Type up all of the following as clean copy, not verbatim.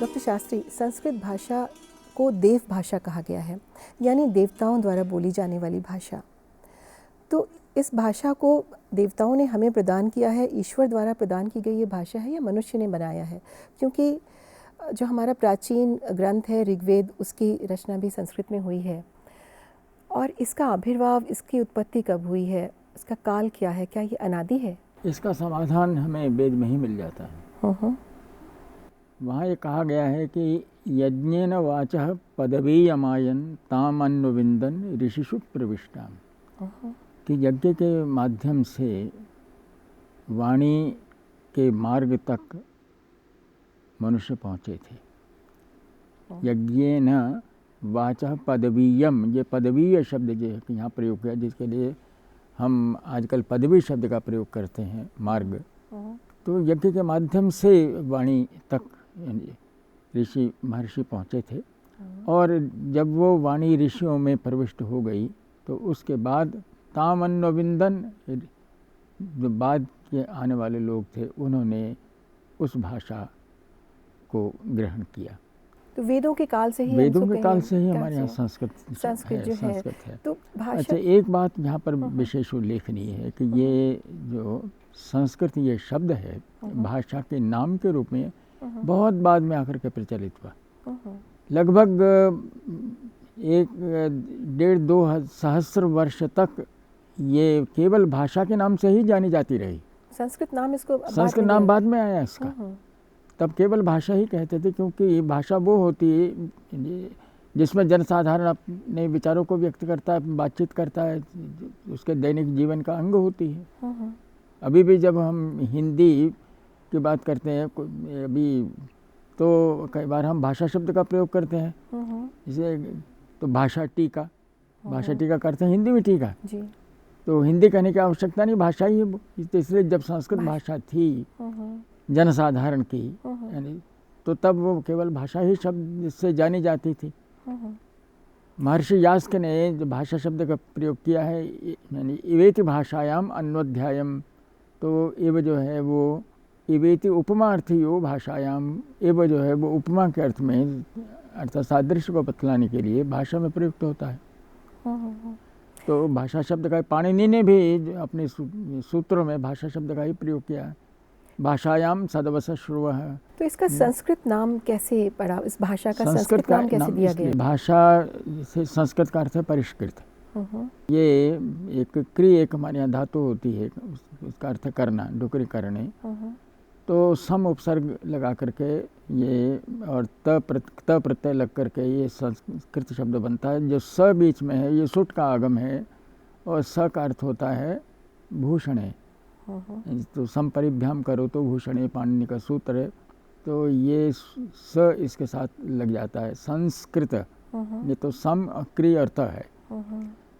Doctor Shastri, Sanskrit भाषा को देव भाषा कहा गया है, यानी देवताओं द्वारा बोली जाने वाली भाषा। तो इस भाषा को देवताओं ने हमें प्रदान किया है, ईश्वर द्वारा प्रदान की गई ये भाषा है या मनुष्य ने बनाया है? क्योंकि जो हमारा प्राचीन ग्रंथ है ऋग्वेद, उसकी रचना भी संस्कृत में हुई है। और इसका आविर्भाव, इसकी उत्पत्ति कब हुई है, इसका काल क्या है, क्या ये अनादि है? इसका समाधान हमें वेद में ही मिल जाता है। वहाँ ये कहा गया है कि यज्ञेन वाचः पदवीयमायन ताम अन्वविंदन ऋषिषु प्रविष्टाम, कि यज्ञ के माध्यम से वाणी के मार्ग तक मनुष्य पहुँचे थे। यज्ञेन वाचः पदवीयम, ये पदवीय शब्द जो है यहाँ प्रयोग किया, जिसके लिए हम आजकल पदवी शब्द का प्रयोग करते हैं, मार्ग। तो यज्ञ के माध्यम से वाणी तक ऋषि महर्षि पहुँचे थे। और जब वो वाणी ऋषियों में प्रविष्ट हो गई तो उसके बाद तामन्वविंदन, जो बाद के आने वाले लोग थे, उन्होंने उस भाषा को ग्रहण किया। तो वेदों के काल से ही, वेदों के काल से ही हमारे यहाँ संस्कृत जो है। तो भाषा, अच्छा, एक बात यहाँ पर विशेष उल्लेखनीय है कि ये जो संस्कृत ये शब्द है, भाषा के नाम के रूप में बहुत बाद में आकर के प्रचलित हुआ। लगभग 1-1.5-2 सहस्र वर्ष तक ये केवल भाषा के नाम से ही जानी जाती रही। संस्कृत नाम, इसको संस्कृत नाम बाद में आया इसका। तब केवल भाषा ही कहते थे, क्योंकि भाषा वो होती है जिसमें जनसाधारण अपने विचारों को व्यक्त करता है, बातचीत करता है, उसके दैनिक जीवन का अंग होती है। अभी भी जब हम हिंदी की बात करते हैं अभी, तो कई बार हम भाषा शब्द का प्रयोग करते हैं। जैसे तो भाषा टीका, भाषा टीका करते हैं हिंदी में टीका जी। तो हिंदी कहने की आवश्यकता नहीं, भाषा ही है। इसलिए जब संस्कृत भाषा थी जनसाधारण की, यानी तो तब वो केवल भाषा ही शब्द से जानी जाती थी। महर्षि यास्क ने जो भाषा शब्द का प्रयोग किया है, यानी इवेति भाषायाम अन्वध्यायम, तो एव जो है वो इवेति उपमा अर्थी हो भाषायाम, एव जो है वो उपमा के अर्थ में, अर्थात सादृश्य को बतलाने के लिए भाषा में प्रयुक्त होता है। तो भाषा शब्द का पाणिनि ने भी अपने सूत्रों में भाषा शब्द का ही प्रयोग किया है, भाषायाम सदवस श्रुवः। तो इसका संस्कृत नाम कैसे पड़ा, इस भाषा का संस्कृत नाम कैसे दिया गया? भाषा से संस्कृत का अर्थ है परिष्कृत। ये एक क्रिय, एक हमारे यहाँ धातु होती है, उसका अर्थ करना, डुकरी करने। तो सम उपसर्ग लगा करके ये और त प्रत्यय लग करके ये संस्कृत शब्द बनता है। जो स बीच में है ये सुट का आगम है, और स का अर्थ होता है भूषण है। तो संपरिभ्याम करो तो भूषण है, पाणिनि का सूत्र है। तो ये स इसके साथ लग जाता है, संस्कृत। ये तो सम क्रिय अर्थ है।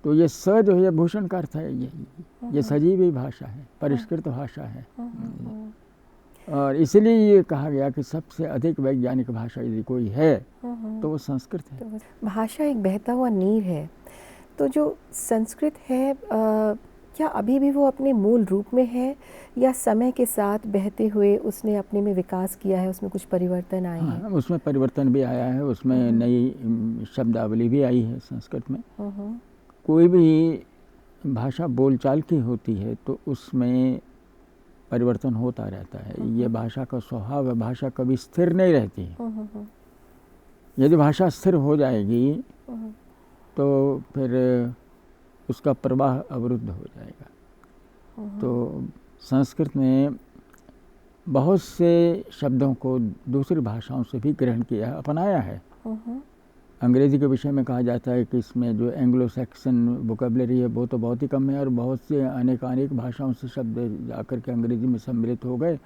तो ये स जो है भूषण का अर्थ है। ये सजीवी भाषा है, परिष्कृत भाषा है। और इसलिए ये कहा गया कि सबसे अधिक वैज्ञानिक भाषा यदि कोई है तो वो संस्कृत है। भाषा एक बहता हुआ नीर है। तो जो संस्कृत है, क्या अभी भी वो अपने मूल रूप में है, या समय के साथ बहते हुए उसने अपने में विकास किया है, उसमें कुछ परिवर्तन आए हैं? उसमें परिवर्तन भी आया है, उसमें नई शब्दावली भी आई है संस्कृत में। कोई भी भाषा बोलचाल की होती है तो उसमें परिवर्तन होता रहता है। ये भाषा का स्वभाव है, भाषा कभी स्थिर नहीं रहती है। यदि भाषा स्थिर हो जाएगी तो फिर उसका प्रवाह अवरुद्ध हो जाएगा। तो संस्कृत में बहुत से शब्दों को दूसरी भाषाओं से भी ग्रहण किया है, अपनाया है। अंग्रेज़ी के विषय में कहा जाता है कि इसमें जो एंग्लो सैक्सन वोकेबलरी है वो तो बहुत ही कम है, और बहुत से अनेक भाषाओं से शब्द जाकर के अंग्रेज़ी में सम्मिलित हो गए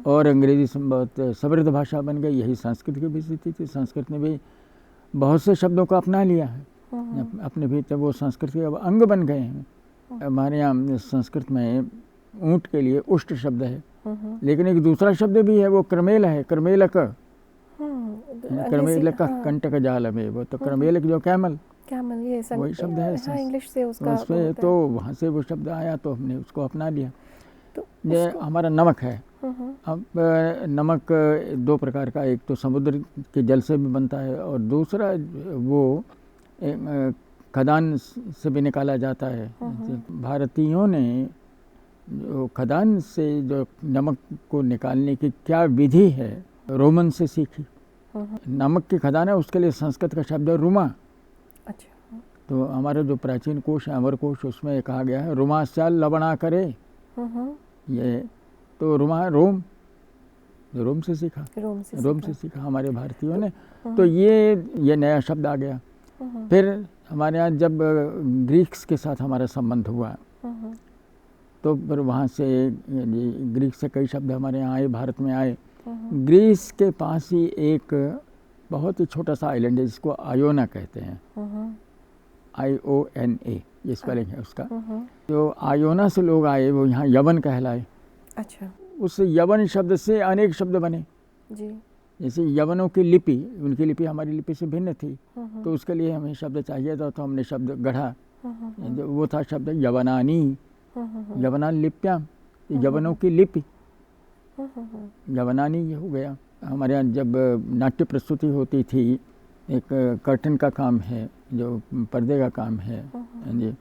और अंग्रेज़ी बहुत समृद्ध भाषा बन गई। यही संस्कृत की भी स्थिति थी। संस्कृत ने भी बहुत से शब्दों को अपना लिया है अपने भीतर, वो संस्कृत के अब अंग बन गए हैं। हमारे यहाँ संस्कृत में ऊँट के लिए उष्ट शब्द है, लेकिन एक दूसरा शब्द भी है, वो क्रमेल है, क्रमेलक। क्रमेलक कंटक जाल में, वो तो क्रमेलक जो कैमल, ये वही शब्द है। इंग्लिश से उसका उसमें तो वहाँ से वो शब्द आया तो हमने उसको अपना लिया। तो ये हमारा नमक है। हम्म, अब नमक दो प्रकार का, एक तो समुद्र के जल से भी बनता है और दूसरा वो खदान से भी निकाला जाता है। भारतीयों ने जो खदान से जो नमक को निकालने की क्या विधि है रोमन से सीखी। नमक की खदान है, उसके लिए संस्कृत का शब्द है रुमा। अच्छा। तो हमारे जो प्राचीन कोश है अमर कोश, उसमें कहा गया है रुमाश्चाल लवणा करे। ये तो रुमा है रोम, जो रोम से सीखा, रोम से सीखा हमारे भारतीयों ने। तो ये नया शब्द आ गया। फिर हमारे यहाँ जब ग्रीक्स के साथ हमारा संबंध हुआ तो फिर वहाँ से ग्रीक से कई शब्द हमारे यहाँ आए, भारत में आए। ग्रीस के पास ही एक बहुत ही छोटा सा आइलैंड है जिसको आयोना कहते हैं, IONA ये स्पेलिंग है उसका। तो आयोना से लोग आए, वो यहाँ यवन कहलाए। अच्छा। उस यवन शब्द से अनेक शब्द बने जी। जैसे यवनों की लिपि, उनकी लिपि हमारी लिपि से भिन्न थी, तो उसके लिए हमें शब्द चाहिए था, तो हमने शब्द गढ़ा। वो था शब्द यवनानी, यवनान लिप्याम, यवनों की लिपि, यवनानी ये हो गया। हमारे यहाँ जब नाट्य प्रस्तुति होती थी, एक कर्टन का काम है, जो पर्दे का काम है जी,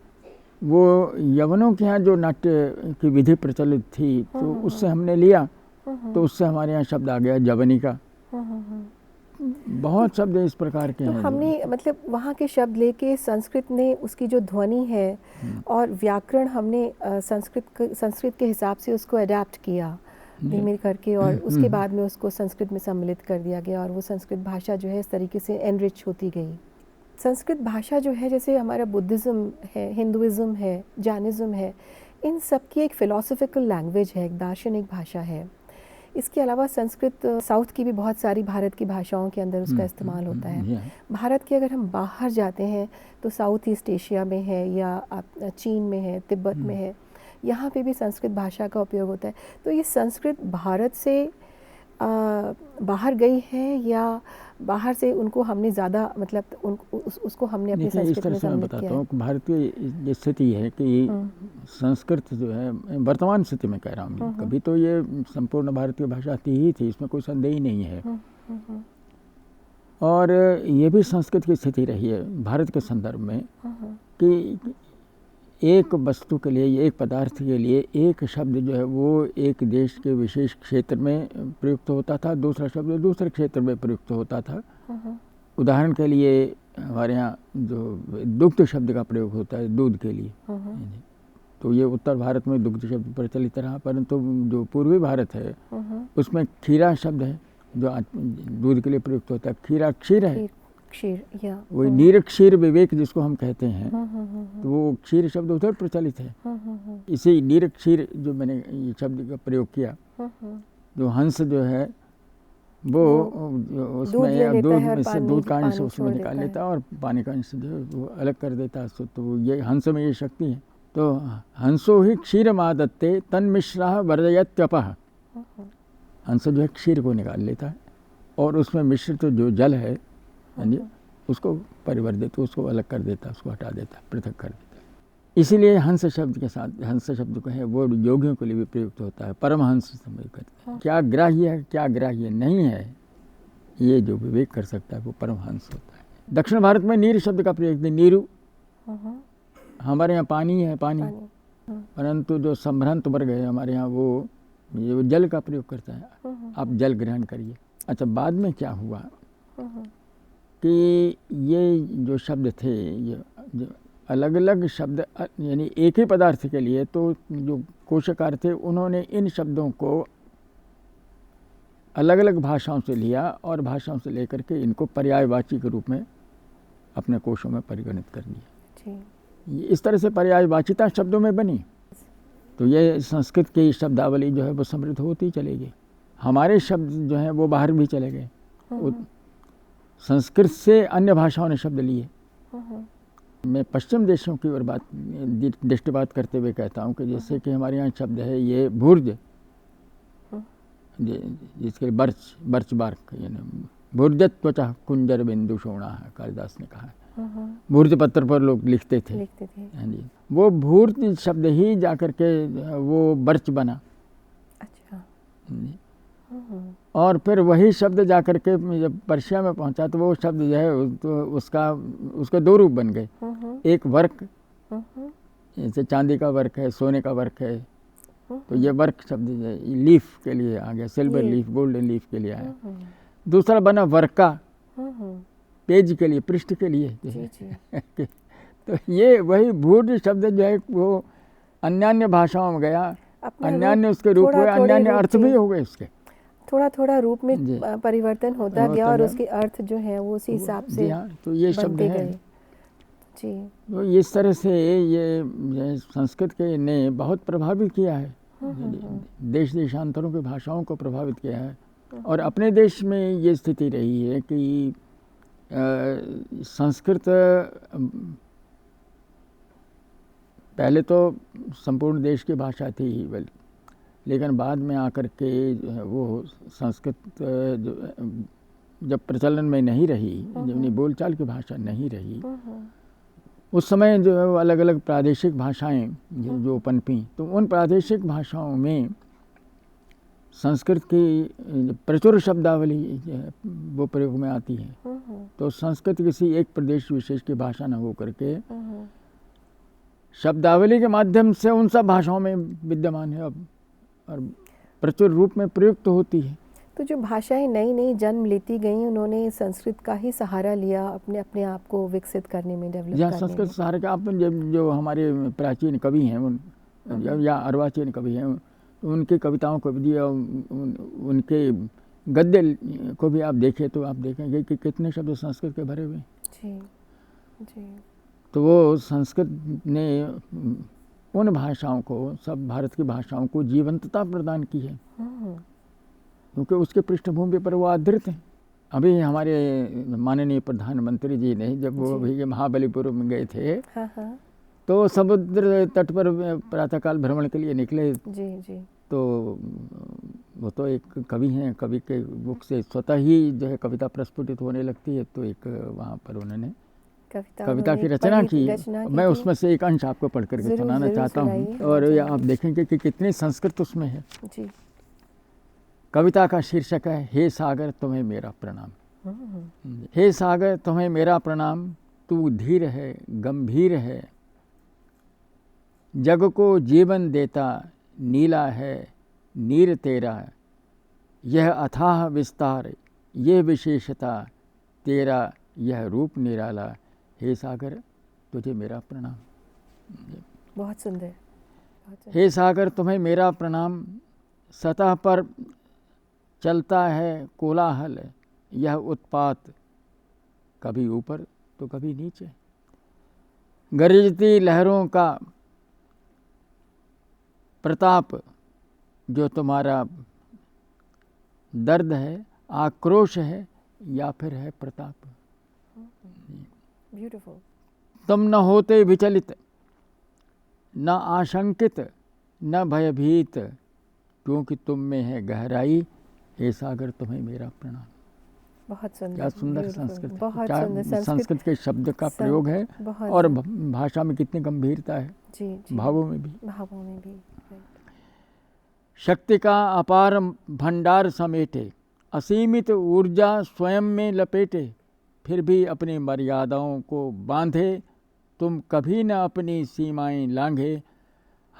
वो यवनों के यहाँ जो नाट्य की विधि प्रचलित थी, तो उससे हमने लिया, तो उससे हमारे यहाँ शब्द आ गया जवनी का। बहुत शब्द इस प्रकार के हैं। हमने मतलब वहाँ के शब्द लेके संस्कृत ने उसकी जो ध्वनि है और व्याकरण हमने संस्कृत के हिसाब से उसको अडेप्ट किया धीमे करके, और उसके बाद में उसको संस्कृत में सम्मिलित कर दिया गया, और वो संस्कृत भाषा जो है इस तरीके से एनरिच होती गई। संस्कृत भाषा जो है, जैसे हमारा बुद्धिज़्म है, हिंदुइज़्म है, जैनिज़्म है, इन सब की एक फ़िलॉसफिकल लैंग्वेज है, एक दार्शनिक भाषा है। इसके अलावा संस्कृत साउथ की भी बहुत सारी भारत की भाषाओं के अंदर उसका इस्तेमाल होता है। भारत के अगर हम बाहर जाते हैं तो साउथ ईस्ट एशिया में है, या चीन में है, तिब्बत में है, यहाँ पे भी संस्कृत भाषा का उपयोग होता है। तो ये संस्कृत भारत से बाहर गई है, या बाहर से उनको हमने ज़्यादा मतलब उसको हमने अपनी संस्कृत में सम्मिलित किया है? बताता हूँ, भारतीय ये स्थिति है कि संस्कृत जो है, वर्तमान स्थिति में कह रहा हूँ, कभी तो ये संपूर्ण भारतीय भाषा ही थी, इसमें कोई संदेह ही नहीं है। और ये भी संस्कृत की स्थिति रही है भारत के संदर्भ में कि एक वस्तु के लिए, एक पदार्थ के लिए एक शब्द जो है वो एक देश के विशेष क्षेत्र में प्रयुक्त होता था, दूसरा शब्द दूसरे क्षेत्र में प्रयुक्त होता था। उदाहरण के लिए हमारे यहाँ जो दुग्ध शब्द का प्रयोग होता है दूध के लिए, तो ये उत्तर भारत में दुग्ध शब्द प्रचलित रहा, परंतु जो पूर्वी भारत है उसमें खीरा शब्द है जो दूध के लिए प्रयुक्त होता है। खीरा क्षीर है, क्षीर, या वही नीर क्षीर विवेक जिसको हम कहते हैं, तो वो क्षीर शब्द उधर प्रचलित है। इसी नीर क्षीर जो मैंने ये शब्द का प्रयोग किया, जो हंस जो है वो उसमें दूध में से दूध का अंश उसमें निकाल लेता है और पानी का अंश जो है वो अलग कर देता है, तो ये हंस में ये शक्ति है। तो हंसो ही क्षीर मादत्ते तन मिश्रा वर्जयत्यपः, हंस जो है क्षीर को निकाल लेता है और उसमें मिश्रित जो जल है उसको परिवर्तित, उसको अलग कर देता है, उसको हटा देता है, पृथक कर देता है। इसीलिए हंस शब्द के साथ, हंस शब्द को है वो योगियों के लिए भी प्रयुक्त होता है, परमहंस समझ करते हैं। क्या ग्राह्य है क्या ग्राह्य नहीं है, ये जो विवेक कर सकता है वो परमहंस होता है। दक्षिण भारत में नीर शब्द का प्रयोग, नीरू, हमारे यहाँ पानी है, पानी, परंतु जो संभ्रांत वर्ग है हमारे यहाँ वो ये जल का प्रयोग करता है, आप जल ग्रहण करिए। अच्छा, बाद में क्या हुआ कि ये जो शब्द थे, ये जो अलग अलग शब्द, यानी एक ही पदार्थ के लिए, तो जो कोशकार थे उन्होंने इन शब्दों को अलग अलग भाषाओं से लिया और भाषाओं से लेकर के इनको पर्यायवाची के रूप में अपने कोशों में परिगणित कर दिया। इस तरह से पर्यायवाचिता शब्दों में बनी, तो ये संस्कृत की शब्दावली जो है वो समृद्ध होती चलेगी। हमारे शब्द जो हैं वो बाहर भी चले गए, संस्कृत से अन्य भाषाओं ने शब्द लिए। मैं पश्चिम देशों की ओर दृष्टिपात करते हुए कहता हूँ कि जैसे कि हमारे यहाँ शब्द है ये भुर्ज, जिसके बर्च बार्क, यानी भुर्जत त्वचा कुंजर बिंदु शोणा है, कालिदास ने कहा है। भूर्ज पत्र पर लोग लिखते थे। हाँ जी, वो भूर्ज शब्द ही जाकर के वो बर्च बना। अच्छा। और फिर वही शब्द जाकर के जब पर्शिया में पहुंचा तो वो शब्द जो है तो उसके दो रूप बन गए। एक वर्क, जैसे चांदी का वर्क है, सोने का वर्क है, तो ये वर्क शब्द जो है लीफ के लिए आ गया, सिल्वर लीफ, गोल्डन लीफ के लिए आया। दूसरा बना वर्का, पेज के लिए, पृष्ठ के लिए। तो ये वही भूर्ज शब्द जो है वो अन्यान्य भाषाओं में गया, अन्यान्य उसके रूप हुए, अन्यान्य अर्थ भी हो गए उसके। थोड़ा थोड़ा रूप में परिवर्तन होता गया और उसके अर्थ जो है वो उसी हिसाब से तो ये शब्द है जी। तो इस तरह से ये संस्कृत के ने बहुत प्रभावित किया है, देश देशांतरों की भाषाओं को प्रभावित किया है। और अपने देश में ये स्थिति रही है कि संस्कृत पहले तो संपूर्ण देश की भाषा थी ही, लेकिन बाद में आकर के वो संस्कृत जब प्रचलन में नहीं रही, जब बोलचाल की भाषा नहीं रही, उस समय जो है अलग अलग प्रादेशिक भाषाएं जो पनपी, तो उन प्रादेशिक भाषाओं में संस्कृत की प्रचुर शब्दावली वो प्रयोग में आती है। तो संस्कृत किसी एक प्रदेश विशेष की भाषा न हो करके शब्दावली के माध्यम से उन सब भाषाओं में विद्यमान है अब, और प्रचुर रूप में प्रयुक्त होती है। तो जो भाषाएं नई नई जन्म लेती गई, उन्होंने संस्कृत का ही सहारा लिया अपने आप को विकसित करने में, डेवलप करने में। संस्कृत सहारा का आप जो हमारे प्राचीन कवि हैं या अर्वाचीन कवि हैं, उनकी कविताओं को भी दिया, उनके गद्य को भी आप देखें तो आप देखेंगे कि कितने शब्द संस्कृत के भरे हुए। जी जी। तो वो संस्कृत ने उन भाषाओं को, सब भारत की भाषाओं को जीवंतता प्रदान की है, क्योंकि उसके पृष्ठभूमि पर वो आधारित हैं। अभी हमारे माननीय प्रधानमंत्री जी ने जब वो भी महाबलीपुरम में गए थे, तो समुद्र तट पर प्रातःकाल भ्रमण के लिए निकले। जी। तो वो तो एक कवि हैं, कवि के मुख से स्वतः ही जो है कविता प्रस्फुटित होने लगती है। तो एक वहाँ पर उन्होंने कविता की रचना की। मैं उसमें से एक अंश आपको पढ़ करके सुनाना चाहता हूँ, और ये आप देखेंगे कि कितनी संस्कृत उसमें है। जी। कविता का शीर्षक है, हे सागर तुम्हें मेरा प्रणाम। हे सागर तुम्हें मेरा प्रणाम, तू धीर है, गंभीर है, जग को जीवन देता नीला है नीर तेरा, यह अथाह विस्तार, यह विशेषता तेरा, यह रूप निराला, हे सागर तुझे मेरा प्रणाम। बहुत सुंदर। हे सागर तुम्हें मेरा प्रणाम, सतह पर चलता है कोलाहल, यह उत्पात, कभी ऊपर तो कभी नीचे, गरजती लहरों का प्रताप, जो तुम्हारा दर्द है, आक्रोश है, या फिर है प्रताप। ब्यूटीफुल। तुम न होते विचलित, न आशंकित, न भयभीत, क्योंकि तुम में है गहराई, हे सागर तुम्हें मेरा प्रणाम। बहुत सुंदर। क्या सुंदर संस्कृत, बहुत क्या सुंदर संस्कृत के शब्द का प्रयोग है, और भाषा में कितनी गंभीरता है। जी। भावों में भी। शक्ति का अपार भंडार समेटे, असीमित ऊर्जा स्वयं में लपेटे, फिर भी अपनी मर्यादाओं को बांधे, तुम कभी न अपनी सीमाएं लांघे,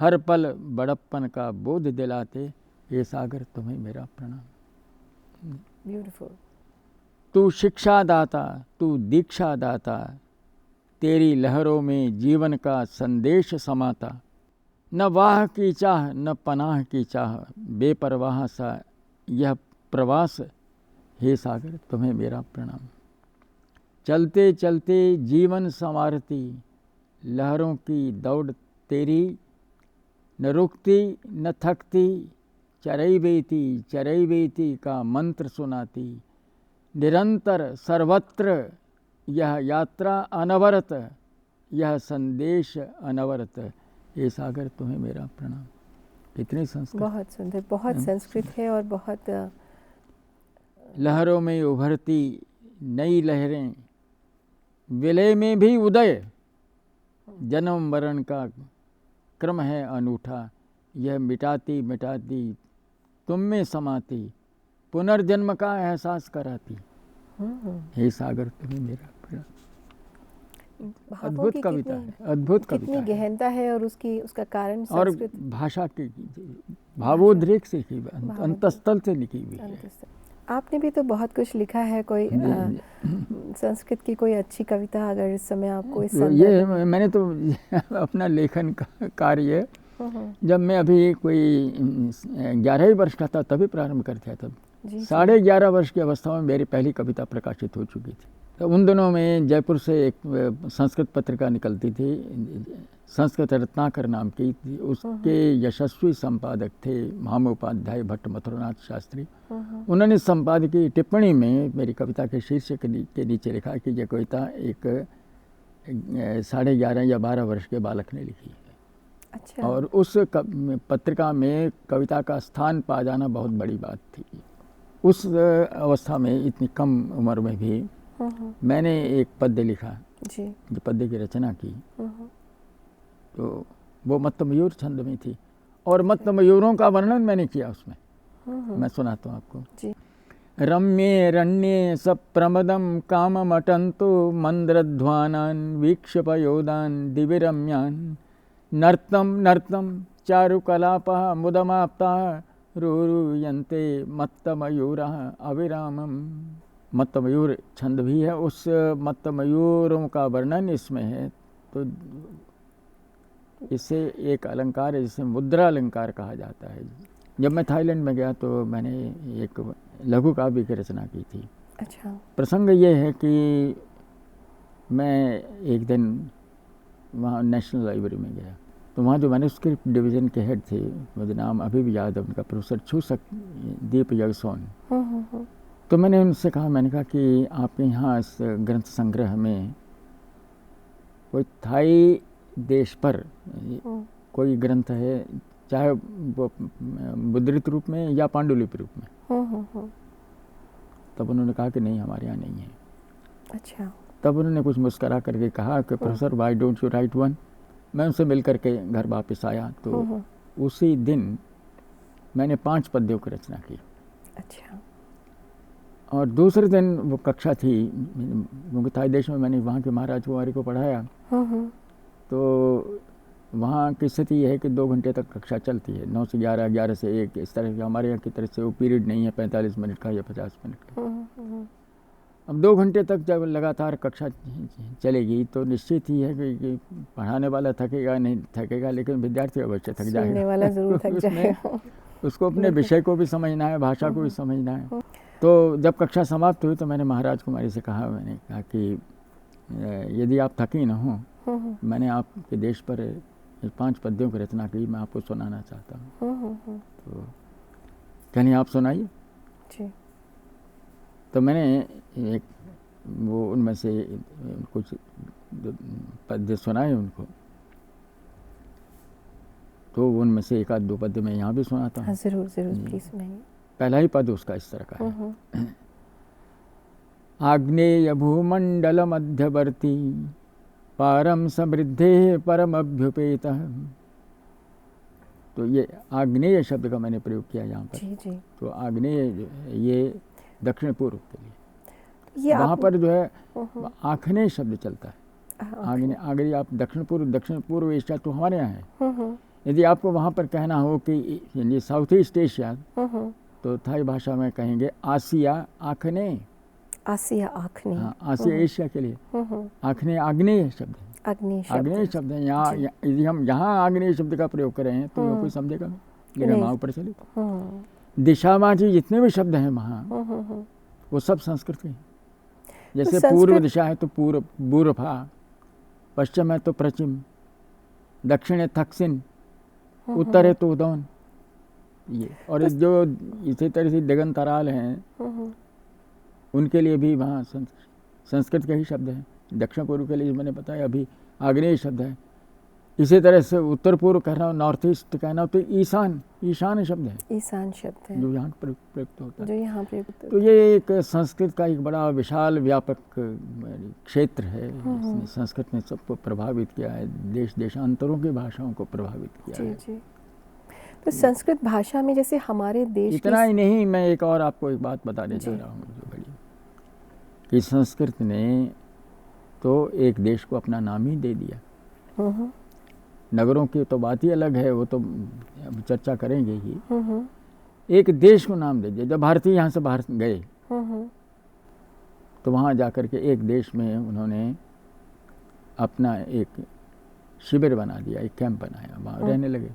हर पल बड़प्पन का बोध दिलाते, ये सागर तुम्हें मेरा प्रणाम। ब्यूटीफुल। तू शिक्षा दाता, तू दीक्षा दाता, तेरी लहरों में जीवन का संदेश समाता, न वाह की चाह न पनाह की चाह, बेपरवाह सा यह प्रवास, हे सागर तुम्हें मेरा प्रणाम। चलते चलते जीवन संवारती, लहरों की दौड़ तेरी, न रुकती न थकती, चरई बेती का मंत्र सुनाती, निरंतर सर्वत्र यह यात्रा अनवरत, यह संदेश अनवरत, ये सागर तुम्हें मेरा प्रणाम। कितनी संस्कृत, बहुत सुंदर, बहुत संस्कृत है, और बहुत लहरों में उभरती नई लहरें, विलय में भी उदय, जन्म मरण का क्रम है अनूठा, यह मिटाती मिटाती तुम में समाती, पुनर्जन्म का एहसास कराती। हे सागर तुम्हें मेरा प्यार। भावों अद्भुत की कविता कितनी- है, अद्भुत कविता कितनी है। गहनता है और उसका कारण और संस्कृत भाषा की भावोद्रेक से लिखी हुई, भावोद्रेक। अंतस्तल से लिखी हुई है। अंतस्थ। आपने भी तो बहुत कुछ लिखा है, कोई संस्कृत की कोई अच्छी कविता अगर इस समय आपको इस तो ये संदर्भ में- मैंने तो अपना लेखन का कार्य हम्म, जब मैं अभी कोई 11 ही वर्ष का था तभी प्रारंभ कर दिया था। जी जी। 11.5 वर्ष की अवस्था में मेरी पहली कविता प्रकाशित हो चुकी थी। तो उन दिनों में जयपुर से एक संस्कृत पत्रिका निकलती थी, संस्कृत रत्नाकर नाम की, उसके यशस्वी संपादक थे महामोपाध्याय भट्ट मथुरनाथ शास्त्री। उन्होंने संपादकीय टिप्पणी में मेरी कविता के शीर्षक के नीचे लिखा कि यह कविता एक 11.5 या 12 वर्ष के बालक ने लिखी है। अच्छा। और उस पत्रिका में कविता का स्थान पा जाना बहुत बड़ी बात थी। उस अवस्था में इतनी कम उम्र में भी मैंने एक पद्य लिखा जी। जो पद्य की रचना की, तो वो मत्तमयूर छंद में थी और मत्तमयूरों का वर्णन मैंने किया उसमें। मैं सुनाता हूँ आपको जी। रम्ये रण्ये सप्रमदं काममटन्तो मन्द्रध्वानान् वीक्षपयोदान् दिविरम्यान् नर्तं नर्तं चारुकलापः मुदमाप्ताः रुरुयन्ते मत्तमयूरः अविरामम्। मत्तमयूर छंद भी है, उस मत्तमयूरों का वर्णन इसमें है। तो इसे एक अलंकार है जिसे मुद्रा अलंकार कहा जाता है। जब मैं थाईलैंड में गया तो मैंने एक लघु काव्य की रचना की थी। अच्छा। प्रसंग ये है कि मैं एक दिन वहाँ नेशनल लाइब्रेरी में गया, तो वहाँ जो मैन्युस्क्रिप्ट डिवीज़न के हेड थे, मुझे नाम अभी भी याद है उनका, प्रोफेसर छूसक दीप यगसोन। तो मैंने उनसे कहा, मैंने कहा कि आपके यहाँ इस ग्रंथ संग्रह में कोई थाई देश पर कोई ग्रंथ है, चाहे वो मुद्रित रूप में या पांडुलिपि रूप में? तब उन्होंने कहा कि नहीं, हमारे यहाँ नहीं है। अच्छा। तब उन्होंने कुछ मुस्करा करके कहा कि professor why don't you right one. मैं उनसे मिल करके घर वापस आया तो उसी दिन मैंने 5 पद्यों की रचना की। अच्छा। और दूसरे दिन वो कक्षा थी, क्योंकि थाई देश में मैंने वहाँ के महाराज कुमारी को पढ़ाया, तो वहाँ की स्थिति यह है कि 2 घंटे तक कक्षा चलती है, 9 से 11, 11 से 1, इस तरह की। हमारे यहाँ की तरफ से वो पीरियड नहीं है 45 मिनट का या 50 मिनट का। अब 2 घंटे तक जब लगातार कक्षा चलेगी तो निश्चित ही है कि पढ़ाने वाला थकेगा नहीं थकेगा, लेकिन विद्यार्थी अवश्य थक जाएगा। सुनने वाला जरूर थक जाएगा। उसको अपने विषय को भी समझना है, भाषा को भी समझना है। तो जब कक्षा समाप्त हुई तो मैंने महाराज कुमारी से कहा, मैंने कहा कि यदि आप थकी न हो, मैंने आपके देश पर 5 पद्यों की रचना की, मैं आपको सुनाना चाहता हूँ। तो कहनी आप सुनाइए। तो मैंने एक वो उनमें से कुछ पद्य सुनाए उनको, तो उनमें से 1-2 पद्य मैं यहाँ भी सुनाता हूँ। हाँ, ज़रूर ज़रूर, प्लीज़ सुनाइए। पहला ही पद उसका इस तरह का है। आग्नेय भूमंडल मध्यवर्ती पारम समृद्धे परम अभ्युपेतः। तो ये आग्नेय शब्द का मैंने प्रयोग किया यहाँ पर। जी जी। तो आग्नेय ये दक्षिण पूर्व के लिए, ये वहाँ पर जो है आग्नेय शब्द चलता है। आग्नेय आगे आप दक्षिण पूर्व एशिया तो हमारे यहाँ है। यदि आपको वहाँ पर कहना हो कि साउथ ईस्ट एशिया, तो थाई भाषा में कहेंगे आसिया आग्नेय। आसिया आग्नेय। हाँ, आसिया एशिया के लिए आग्नेय आग्नेय शब्द है। आग्नेय शब्द है। यहाँ यदि हम यहाँ आग्नेय शब्द का प्रयोग कर रहे हैं तो कोई समझेगा, लेकिन वहाँ ऊपर चले दिशावाची जितने भी शब्द हैं वहाँ, वो सब संस्कृत के हैं। जैसे पूर्व दिशा है तो पूर्वफा, पश्चिम है तो पश्चिम, दक्षिण है दक्षिण, उत्तर है तो उदौन। ये और जो इसी तरह से दिगंतराल हैं उनके लिए भी वहाँ संस्कृत के ही शब्द हैं। दक्षिण पूर्व के लिए मैंने बताया अभी आग्नेय शब्द है। इसी तरह से उत्तर पूर्व कहना हो, नॉर्थ ईस्ट कहना हो, तो ईशान, ईशान शब्द है ईशान शब्द है जो यहाँ प्रयुक्त होता है। जो यहाँ प्रयुक्त तो ये एक संस्कृत का एक बड़ा विशाल व्यापक क्षेत्र है। इसने संस्कृत ने सबको प्रभावित किया है, देश देशांतरों की भाषाओं को प्रभावित किया जी है। जी। तो संस्कृत भाषा में जैसे हमारे देश इतना ही नहीं, मैं एक और आपको एक बात बताने जा रहा हूँ जो बड़ी, कि संस्कृत ने तो एक देश को अपना नाम ही दे दिया। नगरों की तो बात ही अलग है, वो तो अब चर्चा करेंगे ही। एक देश को नाम दे दिया। जब भारतीय यहाँ से बाहर गए तो वहाँ जाकर के एक देश में उन्होंने अपना एक शिविर बना दिया, एक कैंप बनाया, वहाँ रहने लगे।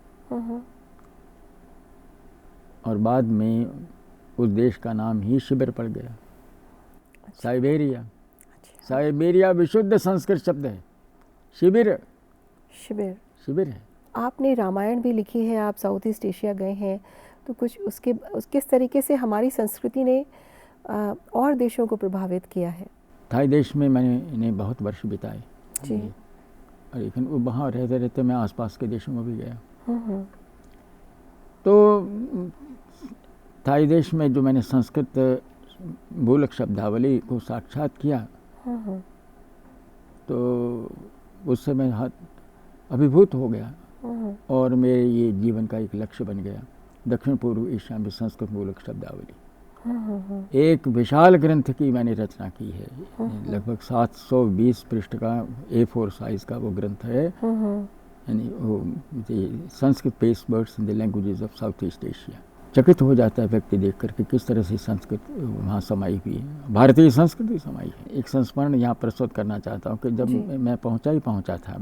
और बाद में उस देश का नाम ही शिविर पड़ गया, साइबेरिया। साइबेरिया विशुद्ध संस्कृत शब्द है, शिविर, शिविर शिविर है। आपने रामायण भी लिखी है, आप साउथ ईस्ट एशिया गए हैं, तो कुछ उसके किस तरीके से हमारी संस्कृति ने और देशों को प्रभावित किया है? थाई देश में मैंने इन्हें बहुत वर्ष बिताए जी। और लेकिन वहाँ रहते रहते मैं आसपास के देशों में भी गया। तो थाई देश में जो मैंने संस्कृत मूलक शब्दावली को साक्षात किया तो उससे मैं अभिभूत हो गया और मेरे ये जीवन का एक लक्ष्य बन गया, दक्षिण पूर्व एशिया में संस्कृत मूलक शब्दावली। एक विशाल ग्रंथ की मैंने रचना की है, लगभग 720 पृष्ठ का A4 साइज का वो ग्रंथ है, यानी वो Sanskrit based words in the languages of South East Asia. चकित हो जाता है व्यक्ति देख करके किस तरह से संस्कृत वहाँ समाई हुई है, भारतीय संस्कृति समाई है। एक संस्मरण यहाँ प्रस्तुत करना चाहता हूँ कि जब मैं पहुँचा था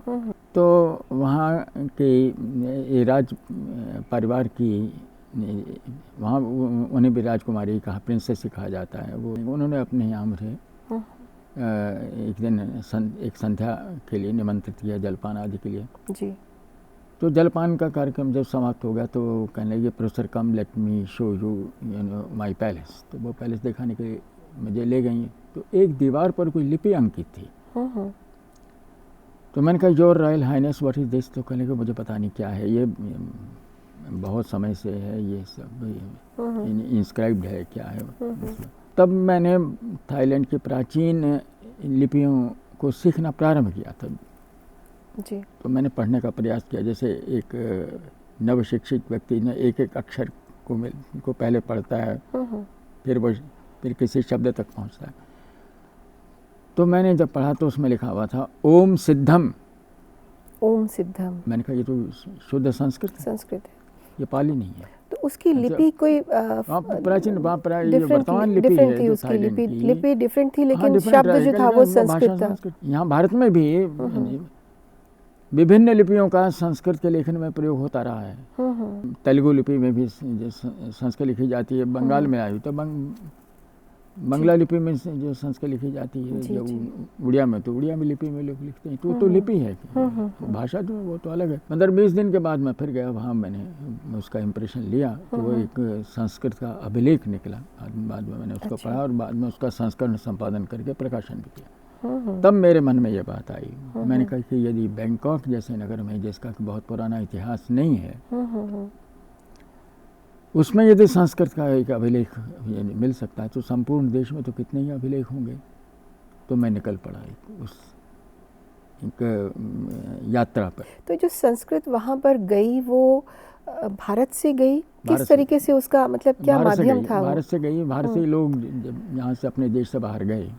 तो वहाँ के राज परिवार की, वहाँ उन्हें भी राजकुमारी कहा, प्रिंसेस ही कहा जाता है, वो उन्होंने अपने यहाँ मुझे एक दिन एक संध्या के लिए निमंत्रित किया, जलपान आदि के लिए जी। तो जलपान का कार्यक्रम जब समाप्त हो गया तो कहने लगे, professor come let me show you know my palace. तो वो पैलेस दिखाने के लिए मुझे ले गई। तो एक दीवार पर कोई लिपि अंकित थी। तो मैंने कहा, your royal highness what is this? तो कहने लगे, मुझे पता नहीं क्या है, ये बहुत समय से है, ये सब इंस्क्राइब्ड है, क्या है। तब मैंने थाईलैंड की प्राचीन लिपियों को सीखना प्रारंभ किया था जी। तो मैंने पढ़ने का प्रयास किया, जैसे एक नवशिक्षित व्यक्ति ने एक एक अक्षर को पहले पढ़ता है, फिर किसी शब्द तक पहुंचता है। तो मैंने जब पढ़ा तो उसमें लिखा हुआ था ओम सिद्धम। ओम सिद्धम, मैंने कहा ये तो शुद्ध संस्कृत है, ये पाली नहीं है। तो उसकी लिपि कोई प्राचीन वर्तमान लिपि है जो थाईलैंड की, लिपि डिफरेंट थी, लेकिन शब्द जो था वो संस्कृत था। यहाँ भारत में भी विभिन्न लिपियों का संस्कृत के लेखन में प्रयोग होता रहा है। तेलुगु लिपि में भी संस्कृत लिखी जाती है, बंगाल में आई तो बंगला लिपि में जो संस्कृत लिखी जाती है, जो उड़िया में तो उड़िया में लिपि में लोग लिखते हैं, तो लिपि है। भाषा जो वो तो अलग है। मतलब 20 दिन के बाद मैं फिर गया वहाँ, मैंने उसका इम्प्रेशन लिया तो वो एक संस्कृत का अभिलेख निकला। बाद में मैंने उसको पढ़ा और बाद में उसका संस्करण संपादन करके प्रकाशन भी किया। तब मेरे मन में ये बात आई, मैंने कहा कि यदि बैंकॉक जैसे नगर में, जिसका बहुत पुराना इतिहास नहीं है, उसमें यदि संस्कृत का एक अभिलेख मिल सकता है तो संपूर्ण देश में तो कितने ही अभिलेख होंगे। तो मैं निकल पड़ा उस एक यात्रा पर। तो जो संस्कृत वहाँ पर गई वो भारत से गई, किस तरीके से उसका मतलब क्या माध्यम था? भारत से गई। भारत से लोग जब यहाँ से अपने देश से बाहर गए,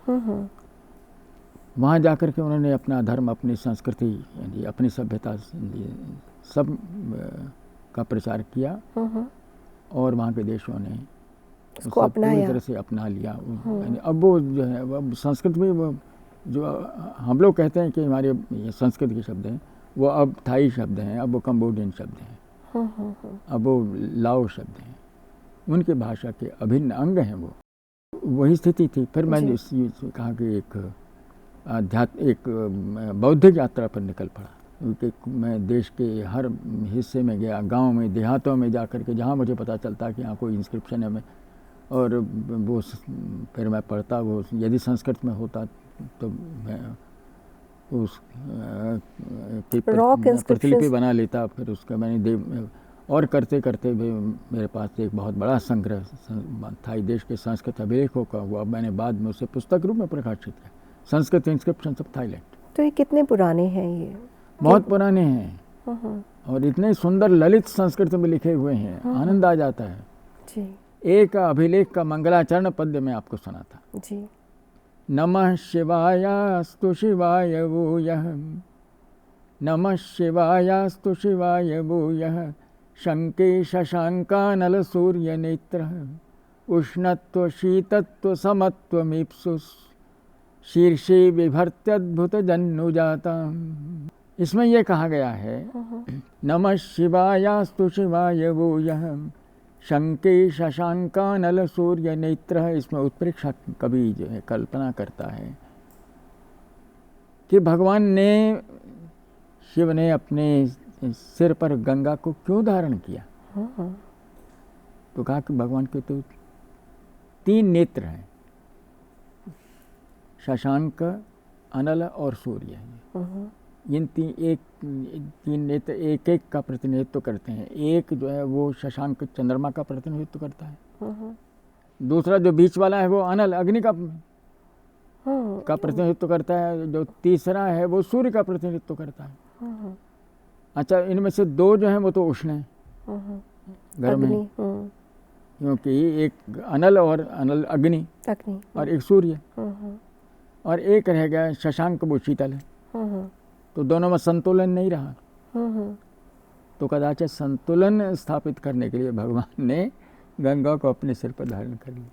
वहाँ जाकर के उन्होंने अपना धर्म, अपनी संस्कृति, यानी अपनी सभ्यता सब का प्रचार किया और वहाँ के देशों ने उसको पूरी तरह से अपना लिया। अब वो जो है वो संस्कृत में वो जो हम लोग कहते हैं कि हमारे संस्कृत के शब्द हैं, वो अब थाई शब्द हैं, अब वो कंबोडियन शब्द हैं, अब वो लाओ शब्द हैं, उनके भाषा के अभिन्न अंग हैं। वो वही स्थिति थी। फिर मैंने कहा कि एक बौद्धिक यात्रा पर निकल पड़ा, क्योंकि मैं देश के हर हिस्से में गया, गांव में, देहातों में जाकर के जहाँ मुझे पता चलता कि यहाँ कोई इंस्क्रिप्शन है, और वो फिर मैं पढ़ता। वो यदि संस्कृत में होता तो मैं उस की Rock प्रतिलिपि inscriptions। बना लेता। फिर उसका मैंने और करते करते भी मेरे पास एक बहुत बड़ा संग्रह थाई देश के संस्कृत अभिलेखों का हुआ। मैंने बाद में उसे पुस्तक रूप में प्रकाशित किया, संस्कृत इंस्क्रिप्शंस ऑफ थाईलैंड। तो ये कितने पुराने हैं ये? बहुत पुराने हैं और इतने सुंदर ललित संस्कृत में लिखे हुए हैं, आनंद आ जाता है। जी एक अभिलेख का मंगलाचरण पद्य में आपको सुना था। जी। नमः शिवायास्तु शिवाय भूयः, नमः शिवायास्तु शिवाय भूयः, शंके शशांकानल सूर्य नेत्रः, उष्णत्व शीतत्व समत्वमीप्सुस्, शीर्षे बिभर्त्यद्भुत जन्नुजाता। इसमें यह कहा गया है नमः शिवायास्तु शिवाय भूयः, शंके शशांकानल सूर्य नेत्रः। इसमें उत्प्रेक्षा कवि जो है कल्पना करता है कि भगवान ने, शिव ने अपने सिर पर गंगा को क्यों धारण किया। तो कहा कि भगवान के तो 3 नेत्र हैं, शशांक, अनल और सूर्य। इन तीन नेत्र एक एक का प्रतिनिधित्व करते हैं। एक जो है वो शशांक चंद्रमा का प्रतिनिधित्व करता है, दूसरा जो बीच वाला है वो अनल अग्नि का प्रतिनिधित्व करता है, जो तीसरा है वो सूर्य का प्रतिनिधित्व करता है। अच्छा, इनमें से 2 जो हैं वो तो उष्ण हैं, गर्म है, क्योंकि एक अनल और अनल अग्नि और एक सूर्य, और एक रह गया शशांक, वो शीतल है। तो दोनों में संतुलन नहीं रहा। तो कदाचित संतुलन स्थापित करने के लिए भगवान ने गंगा को अपने सिर पर धारण कर लिया।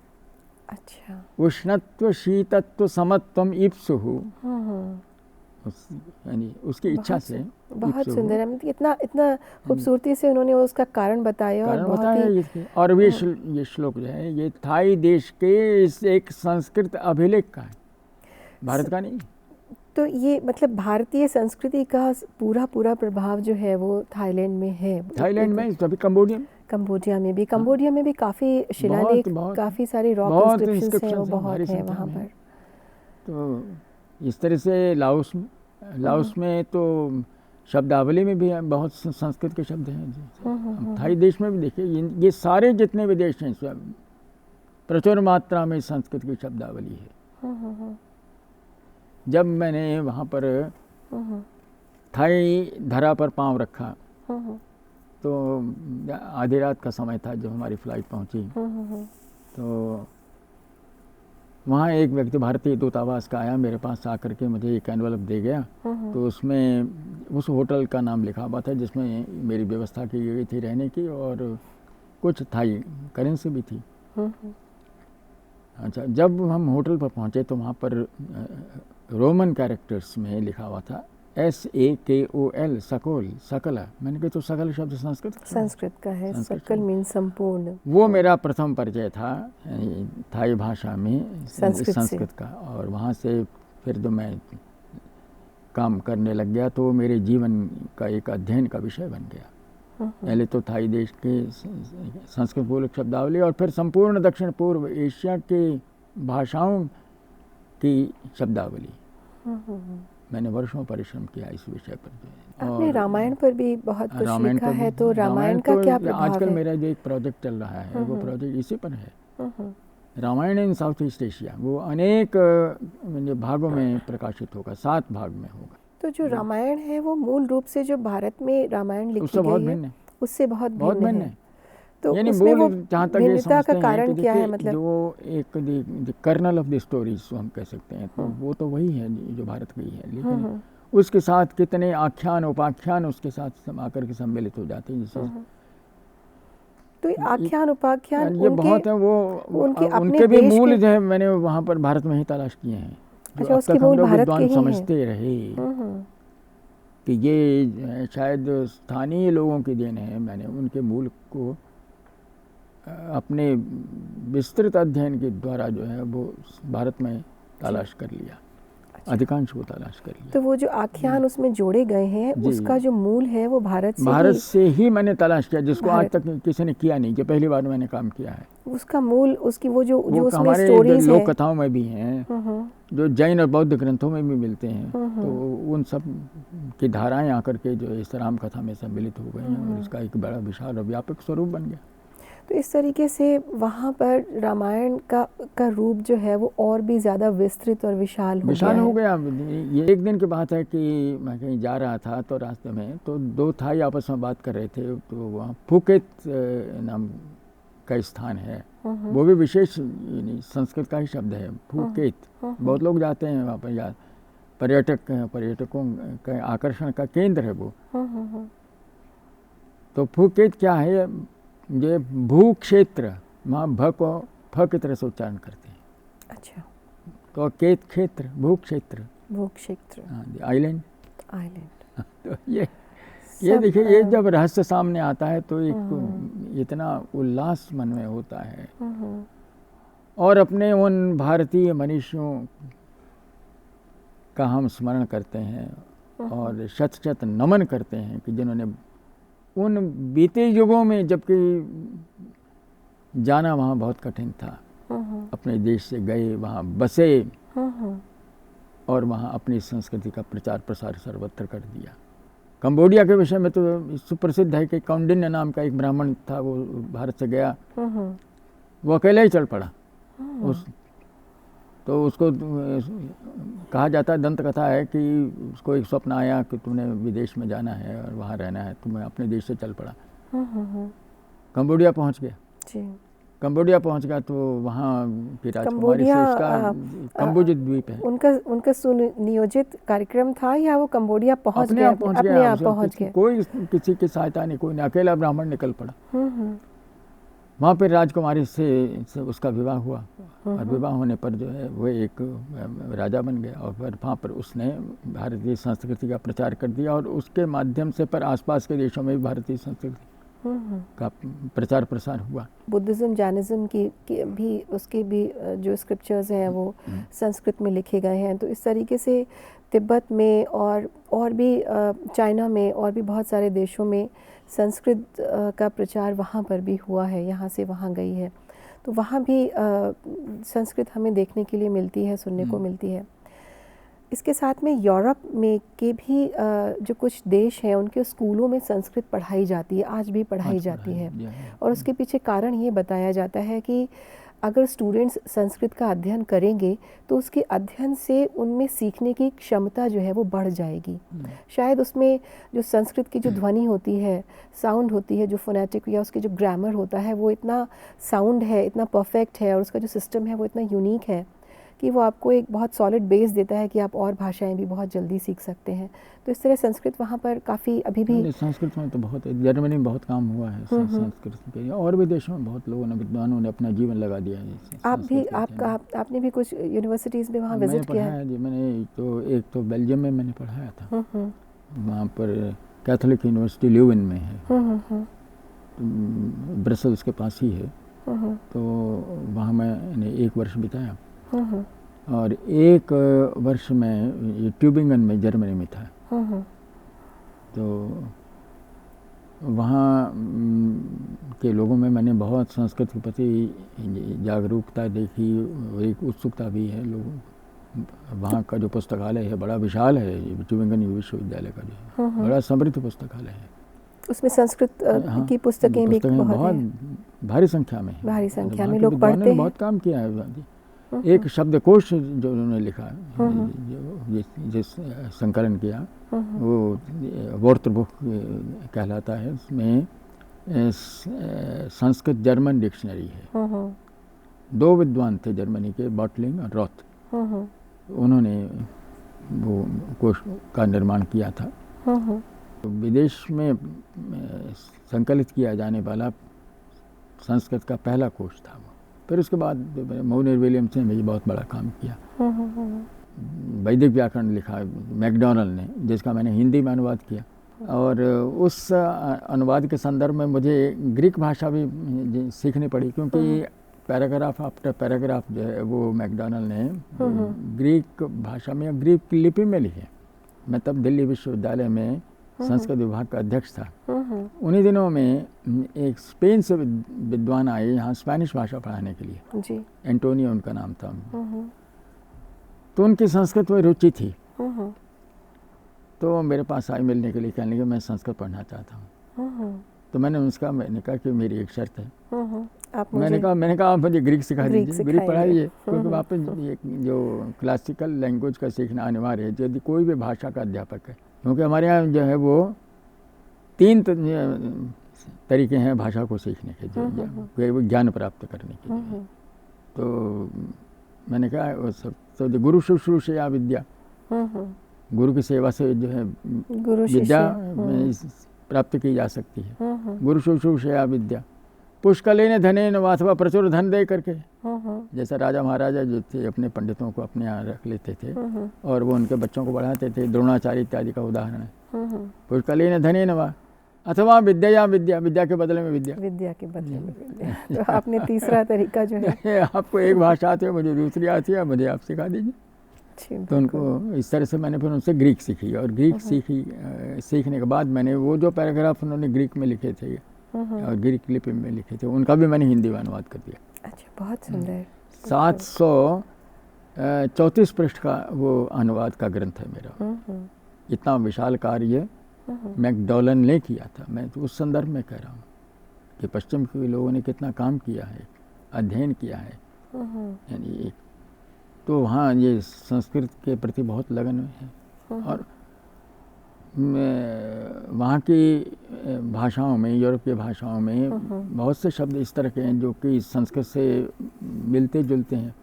अच्छा। उष्णत्व शीतत्व समत्वम ईप्सुहु, यानी उसकी इच्छा से। बहुत सुंदर है, इतना खूबसूरती से उन्होंने उसका कारण बताया। और ये श्लोक जो है ये थाई देश के इस एक संस्कृत अभिलेख का है, भारत का नहीं। तो ये मतलब भारतीय संस्कृति का पूरा प्रभाव जो है वो थाईलैंड में है। थाईलैंड में, तभी कंबोडिया में भी, काफ़ी शिलालेख, काफ़ी सारे रॉक इंस्क्रिप्शंस हैं, वो बहुत है वहाँ पर। तो इस तरह से लाओस में तो शब्दावली में भी बहुत संस्कृत के शब्द हैं। थाई देश में भी देखिए, ये सारे जितने भी देश हैं प्रचुर मात्रा में संस्कृत की शब्दावली है। जब मैंने वहाँ पर थाई धरा पर पांव रखा तो आधी रात का समय था जब हमारी फ्लाइट पहुँची। तो वहाँ एक व्यक्ति भारतीय दूतावास का आया, मेरे पास आकर के मुझे एक एनवलप दे गया। तो उसमें उस होटल का नाम लिखा हुआ था जिसमें मेरी व्यवस्था की गई थी रहने की, और कुछ थाई करेंसी भी थी। अच्छा, जब हम होटल पर पहुँचे तो वहाँ पर रोमन कैरेक्टर्स में लिखा हुआ था SAKOL, सकल, सकला। मैंने कहा तो सकल शब्द संस्कृत का है, सकल मीन संपूर्ण। वो मेरा प्रथम परिचय था थाई भाषा में संस्कृत का। और वहाँ से फिर जब मैं काम करने लग गया तो मेरे जीवन का एक अध्ययन का विषय बन गया। पहले तो थाई देश के संस्कृत बोलक शब्दावली और फिर संपूर्ण दक्षिण पूर्व एशिया के भाषाओं की शब्दावली। मैंने वर्षों परिश्रम किया इस विषय पर। आपने रामायण पर भी बहुत कुछ लिखा है, तो रामायण का क्या प्रभाव है? आजकल मेरा जो एक प्रोजेक्ट चल रहा है वो प्रोजेक्ट इसी पर है, रामायण इन साउथ ईस्ट एशिया। वो अनेक भागों में प्रकाशित होगा, 7 भाग में होगा। तो जो रामायण है वो मूल रूप से जो भारत में रामायण लिखी गई है उससे बहुत भिन्न है। तो उसमें वो भिन्नता का कारण क्या है? मतलब जो एक कर्नल ऑफ द स्टोरीज हम कह सकते हैं, तो वो तो वही है जो भारत की है, लेकिन उसके साथ कितने आख्यान उपाख्यान उसके साथ आकर के सम्मिलित हो जाते हैं। जैसे तो आख्यान उपाख्यान ये बहुत है, वो उनके भी मूल जो है मैंने वहाँ पर भारत में ही तलाश किए हैं। अच्छा, उसके मूल भारत के ही समझते रहे कि ये शायद स्थानीय लोगों की देन है। मैंने उनके मूल को अपने विस्तृत अध्ययन के द्वारा जो है वो भारत में तलाश कर लिया। अच्छा। अधिकांश को तलाश कर लिया। तो वो जो आख्यान उसमें जोड़े गए हैं उसका जो मूल है वो भारत से ही मैंने तलाश किया, जिसको आज तक किसी ने किया नहीं, कि पहली बार मैंने काम किया है। उसका मूल, उसकी वो जो वो उसमें हमारे स्टोरीज लोक है। कथाओं में भी हैं, जो जैन और बौद्ध ग्रंथों में भी मिलते हैं, तो उन सब की धाराएं आकर के जो इस राम कथा में सम्मिलित हो गई हैं और इसका एक बड़ा विशाल और व्यापक स्वरूप बन गया। तो इस तरीके से वहाँ पर रामायण का रूप जो है वो और भी ज़्यादा विस्तृत और विशाल हो गया। ये एक दिन की बात है कि मैं कहीं जा रहा था तो रास्ते में तो दो थाई आपस में बात कर रहे थे, तो वहाँ फुकेत नाम का स्थान है, वो भी विशेष संस्कृत का ही शब्द है, फुकेत। बहुत लोग जाते हैं वहाँ पर, पर्यटकों का आकर्षण का केंद्र है वो। तो फुकेत क्या है, ये भू क्षेत्र, वहाँ भ को फ की तरह से उच्चारण करते हैं। अच्छा। तो केत क्षेत्र, भू क्षेत्र, आइलैंड। तो ये देखिए, ये जब रहस्य सामने आता है तो एक इतना उल्लास मन में होता है, और अपने उन भारतीय मनीषियों का हम स्मरण करते हैं और शत शत नमन करते हैं कि जिन्होंने उन बीते युगों में, जबकि जाना वहाँ बहुत कठिन था, अपने देश से गए, वहाँ बसे और वहाँ अपनी संस्कृति का प्रचार प्रसार सर्वत्र कर दिया। कंबोडिया के विषय में तो सुप्रसिद्ध है कि कौंडिन्य नाम का एक ब्राह्मण था, वो भारत से गया, वो अकेले ही चल पड़ा। तो उसको कहा जाता है, दंत कथा है कि उसको एक स्वप्न आया कि तुमने विदेश में जाना है और वहाँ रहना है, तुम्हें अपने देश से चल पड़ा। कंबोडिया पहुँच गया। कंबोडिया पहुँच गया तो वहाँ की राजकुमारी से, उसका कंबोज द्वीप है, उनका सुनियोजित कार्यक्रम था या वो कंबोडिया पहुँच गया अपने आप पहुँच गया? कोई किसी की सहायता नहीं, कोई अकेला ब्राह्मण निकल पड़ा। वहाँ पर राजकुमारी से उसका विवाह हुआ, और विवाह होने पर जो है वो एक राजा बन गया, और फिर वहाँ पर उसने भारतीय संस्कृति का प्रचार कर दिया, और उसके माध्यम से पर आसपास के देशों में भी भारतीय संस्कृति का प्रचार प्रसार हुआ। बुद्धिज़्म, जैनिज़्म की भी, उसके भी जो स्क्रिप्चर्स हैं वो संस्कृत में लिखे गए हैं। तो इस तरीके से तिब्बत में और भी चाइना में और भी बहुत सारे देशों में संस्कृत का प्रचार वहाँ पर भी हुआ है, यहाँ से वहाँ गई है। तो वहाँ भी संस्कृत हमें देखने के लिए मिलती है, सुनने को मिलती है। इसके साथ में यूरोप में के भी जो कुछ देश हैं उनके स्कूलों में संस्कृत पढ़ाई जाती है, आज भी पढ़ाई जाती है। और उसके पीछे कारण ये बताया जाता है कि अगर स्टूडेंट्स संस्कृत का अध्ययन करेंगे तो उसके अध्ययन से उनमें सीखने की क्षमता जो है वो बढ़ जाएगी। शायद उसमें जो संस्कृत की जो ध्वनि होती है, साउंड होती है, जो फोनेटिक या उसके जो ग्रामर होता है वो इतना साउंड है, इतना परफेक्ट है, और उसका जो सिस्टम है वो इतना यूनिक है कि वो आपको एक बहुत सॉलिड बेस देता है कि आप और भाषाएं भी बहुत जल्दी सीख सकते हैं। तो इस तरह संस्कृत वहाँ पर काफ़ी अभी भी, संस्कृत में तो बहुत, जर्मनी में बहुत काम हुआ है संस्कृत पे, और भी देशों में बहुत लोगों ने, विद्वानों ने अपना जीवन लगा दिया है। आपने भी कुछ यूनिवर्सिटीज़ में वहाँ विजिट किया है? जी, मैंने तो एक तो बेल्जियम में मैंने पढ़ाया था, वहाँ पर कैथोलिक यूनिवर्सिटी ल्यूवन में है, ब्रसल्स के पास ही है। तो वहाँ मैंने 1 वर्ष बिताया, और 1 वर्ष में ट्यूबिंगन में जर्मनी में था। तो वहाँ के लोगों में मैंने बहुत संस्कृत के प्रति जागरूकता देखी, एक उत्सुकता भी है लोगों। वहाँ का जो पुस्तकालय है बड़ा विशाल है, ट्यूबिंगन विश्वविद्यालय का जो है बड़ा समृद्ध पुस्तकालय है। उसमें संस्कृत की पुस्तकें भी बहुत भारी संख्या में, लोग पढ़ते हैं। बहुत काम किया है। एक शब्दकोश जो उन्होंने लिखा, जिस संकलन किया, वो वॉर्थ बुक कहलाता है। उसमें संस्कृत जर्मन डिक्शनरी है। 2 विद्वान थे जर्मनी के, बॉटलिंग और रॉथ, उन्होंने वो कोश का निर्माण किया था। विदेश में संकलित किया जाने वाला संस्कृत का पहला कोश था वो। फिर उसके बाद मोनियर विलियम्स ने भी बहुत बड़ा काम किया। वैदिक व्याकरण लिखा मैकडॉनल्ड ने, जिसका मैंने हिंदी में अनुवाद किया, और उस अनुवाद के संदर्भ में मुझे ग्रीक भाषा भी सीखनी पड़ी, क्योंकि पैराग्राफ आफ्टर पैराग्राफ जो है वो मैकडॉनल्ड ने ग्रीक भाषा में, ग्रीक लिपि में लिखे। मैं तब दिल्ली विश्वविद्यालय में संस्कृत विभाग का अध्यक्ष था। उन्हीं दिनों में एक स्पेन से विद्वान आए यहाँ स्पेनिश भाषा पढ़ाने के लिए जी। एंटोनियो उनका नाम था। तो उनकी संस्कृत में रुचि थी, तो मेरे पास आई मिलने के लिए, कहने लगे मैं संस्कृत पढ़ना चाहता हूँ। तो मैंने कहा कि मेरी एक शर्त है। मैंने कहा आप मुझे ग्रीक सिखा दीजिए, ग्रीक पढ़ाइए, क्योंकि वहाँ पे जो क्लासिकल लैंग्वेज का सीखना अनिवार्य है यदि कोई भी भाषा का अध्यापक है, क्योंकि हमारे यहाँ जो है वो 3 तरीके हैं भाषा को सीखने के, जो ज्ञान प्राप्त करने के लिए। तो मैंने कहा वो सब तो गुरु शुश्रूषया विद्या, गुरु की सेवा से जो है विद्या प्राप्त की जा सकती है। गुरु शुश्रूषया विद्या पुष्कलेन धनेन वाथवा, प्रचुर धन दे करके। जैसा राजा महाराजा जो थे अपने पंडितों को अपने यहाँ रख लेते थे और वो उनके बच्चों को बढ़ाते थे, द्रोणाचार्य इत्यादि का उदाहरण है। पुष्कलेन धनेन वा अथवा विद्या, विद्या के बदले में विद्या, विद्या के बदले में विद्या। तो आपने तीसरा तरीका जो है आपको एक भाषा आती है, मुझे दूसरी आती है, मुझे आप सिखा दीजिए। तो उनको इस तरह से मैंने फिर उनसे ग्रीक सीखी, और ग्रीक सीखने के बाद मैंने वो जो पैराग्राफ उन्होंने ग्रीक में लिखे थे और ग्रीक लिपि में लिखे थे उनका भी मैंने हिंदी में अनुवाद कर दिया। अच्छा, बहुत सुंदर। 734 पृष्ठ का वो अनुवाद का ग्रंथ है मेरा। इतना विशाल कार्य मैकडॉलन ने किया था। मैं तो उस संदर्भ में कह रहा हूँ कि पश्चिम के लोगों ने कितना काम किया है, अध्ययन किया है। यानी तो वहाँ ये संस्कृत के प्रति बहुत लगन है। और वहाँ की भाषाओं में, यूरोपीय भाषाओं में बहुत से शब्द इस तरह के हैं जो कि संस्कृत से मिलते जुलते हैं।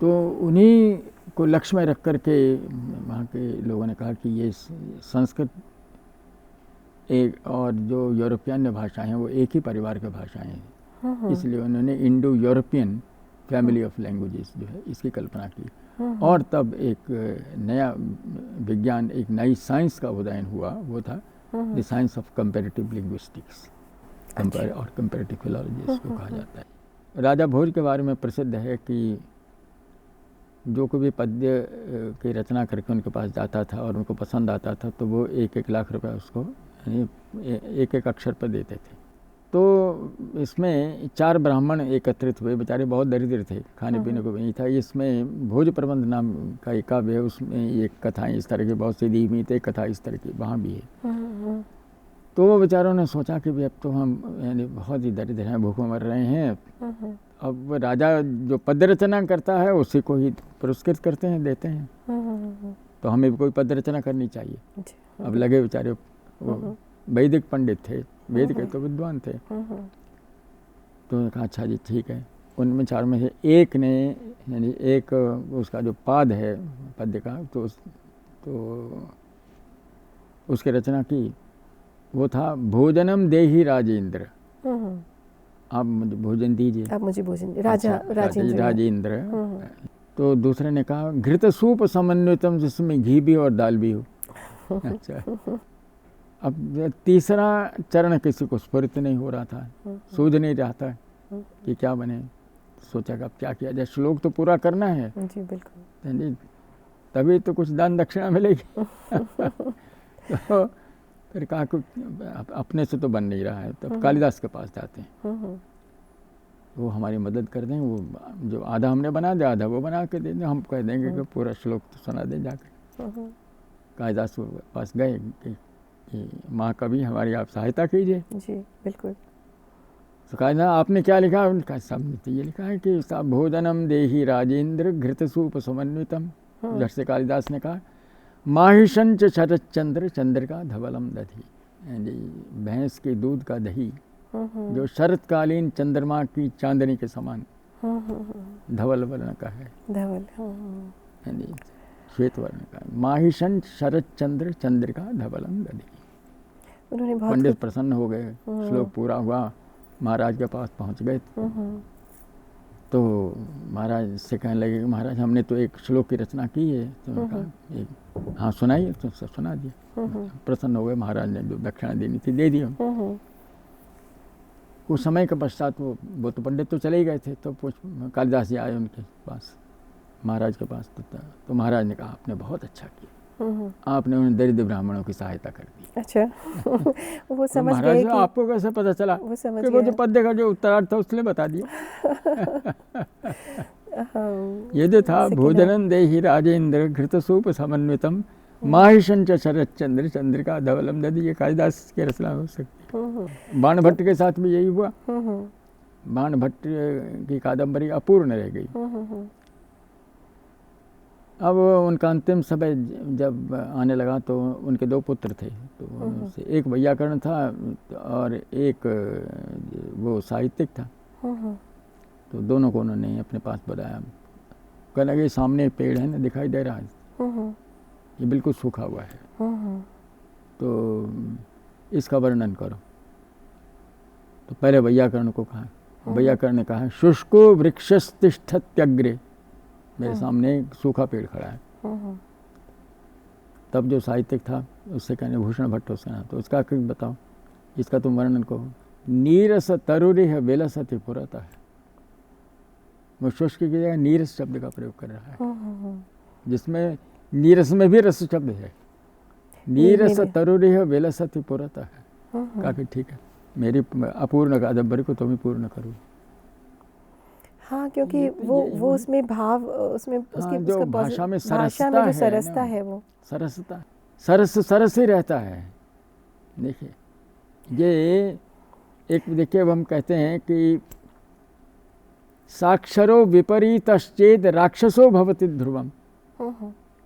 तो उन्हीं को लक्ष्य में रख कर के वहाँ के लोगों ने कहा कि ये संस्कृत एक और जो यूरोपियन भाषाएं हैं वो एक ही परिवार की भाषाएं हैं। इसलिए उन्होंने Indo European family of languages जो है इसकी कल्पना की। और तब एक नया विज्ञान, एक नई साइंस का उदयन हुआ, वो था the science of comparative linguistics और कंपैरेटिव फिलॉलजी इसको कहा जाता है। राजा भोज के बारे में प्रसिद्ध है कि जो कोई भी पद्य की रचना करके उनके पास जाता था और उनको पसंद आता था तो वो 1-1 लाख रुपए उसको एक अक्षर पर देते थे। तो इसमें 4 ब्राह्मण एकत्रित हुए, बेचारे बहुत दरिद्र थे, खाने पीने को भी नहीं था। इसमें भोज प्रबंध नाम का एक काव्य है, उसमें एक कथाएं इस तरह की बहुत सी दी हुई थी, कथा इस तरह की वहाँ भी है। तो वो बेचारों ने सोचा कि अब तो हम यानी बहुत ही दरिद्र हैं, भूखे मर रहे हैं। अब राजा जो पद्य रचना करता है उसी को ही पुरस्कृत करते हैं, देते हैं, तो हमें भी कोई पद्य रचना करनी चाहिए। अब लगे बेचारे, वो वैदिक पंडित थे, वेद के तो विद्वान थे। तो कहा अच्छा जी ठीक है। उनमें 4 में से एक ने, यानी एक उसका जो पाद है पद्य का, तो उसकी रचना की। वो था भोजनम देहि राजेंद्र, आप मुझे भोजन दीजिए, आप मुझे भोजन, राजा राजेंद्र। तो दूसरे ने कहा घृत सूप समन्वितम, जिसमें घी भी और दाल भी हो। अच्छा, अब तीसरा चरण किसी को स्फुरित नहीं हो रहा था, सूझ नहीं रहा था कि क्या बने। सोचा कि अब क्या किया जाए, श्लोक तो पूरा करना है जी, बिल्कुल, तभी तो कुछ दान दक्षिणा मिलेगी। तो फिर कहा कि अपने से तो बन नहीं रहा है, तब कालिदास के पास जाते हैं, वो हमारी मदद कर देंगे। वो जो आधा हमने बना दिया आधा वो बना के दे दें, हम कह देंगे कि पूरा श्लोक तो सुना दें जाकर। कालिदास के पास गए कि महाकवि हमारी आप सहायता कीजिए। जी, बिल्कुल। तो कहा आपने क्या लिखा? उनका सब ये लिखा है कि भोजनम देहि राजेंद्र घृतसूप समन्वितम। जैसे कालिदास ने कहा माहिषंच शरद चंद्र चंद्रिका धवलम दधी, भैंस के दूध का दही जो शरतकालीन चंद्रमा की चांदनी के समान धवल वर्ण का है, धवल श्वेत वर्ण का। माहिषंच शरद चंद्र चंद्रिका धवलम दधी। उन्होंने पंडित प्रसन्न हो गए, श्लोक पूरा हुआ, महाराज के पास पहुंच गए। तो महाराज से कहने लगे कि महाराज हमने तो एक श्लोक की रचना की है। तो कहा हाँ सुनाइए, तो सब सुना दिया। प्रसन्न हो गए, महाराज ने जो दक्षिणा देनी थी दे दी। कुछ समय के पश्चात वो तो पंडित तो चले ही गए थे, तो कालिदास जी आए उनके पास, महाराज के पास। तो महाराज ने कहा आपने बहुत अच्छा किया, आपने उन दरिद्र ब्राह्मणों की सहायता कर दी। अच्छा वो तो समझ महाराज गए कि आपको कैसे पता चला? वो समझ कि वो जो गए। पद्य का जो उत्तरार्थ था उसने बता दिया। यदि था सकिना। भोजनं देहि राजेंद्र घृतसूप समन्वितम माहिषं च शरच्चंद्र चंद्रिका धवलम दधि। ये कालिदास की रचना हो सकती है। बाण भट्ट के साथ भी यही हुआ। बाण भट्ट की कादंबरी अपूर्ण रह गई। अब उनका अंतिम समय जब आने लगा तो उनके 2 पुत्र थे। तो उनसे एक वैयाकरण था और एक वो साहित्यिक था। तो दोनों को उन्होंने अपने पास बुलाया। कहने लगे सामने पेड़ है ना, दिखाई दे रहा है, ये बिल्कुल सूखा हुआ है, तो इसका वर्णन करो। तो पहले वैयाकरण को कहा। वैयाकरण ने कहा शुष्को वृक्षस्तिष्ठत्यग्रे। मेरे सामने एक सूखा पेड़ खड़ा है। तब जो साहित्यिक था उससे कहने भूषण भट्ट उसका नाम, तो उसका कुछ बताओ, इसका तुम वर्णन करो। नीरस तरुरिह विलसति पुरतः है। वो शुष्क की जगह नीरस शब्द का प्रयोग कर रहा है, जिसमें नीरस में भी रस शब्द है। नीरस तरुरिह विलसति पुरतः है। काफी ठीक है, मेरी अपूर्ण कादंबरी को तुम ही पूर्ण करो। हाँ, क्योंकि वो उसमें भाव, उसमें उसकी जो उसका भाषा में भाषा में जो सरसता है, वो सरसता, सरस ही रहता है। देखिए ये एक, देखिए हम कहते हैं कि साक्षरो विपरीतश्चेद राक्षसो भवति ध्रुवम।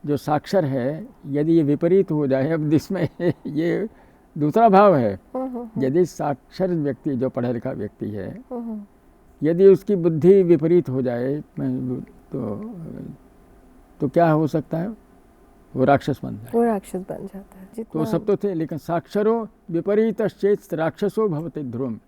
जो साक्षर है यदि ये विपरीत हो जाए, अब इसमें ये दूसरा भाव है। यदि साक्षर व्यक्ति, जो पढ़ा लिखा व्यक्ति है, यदि उसकी बुद्धि विपरीत हो जाए तो क्या हो सकता है? वो राक्षस बन जाए। वो राक्षस बन जाता है। तो सब तो थे, लेकिन साक्षरो विपरीतश्चेत राक्षसो भवति ध्रुवम,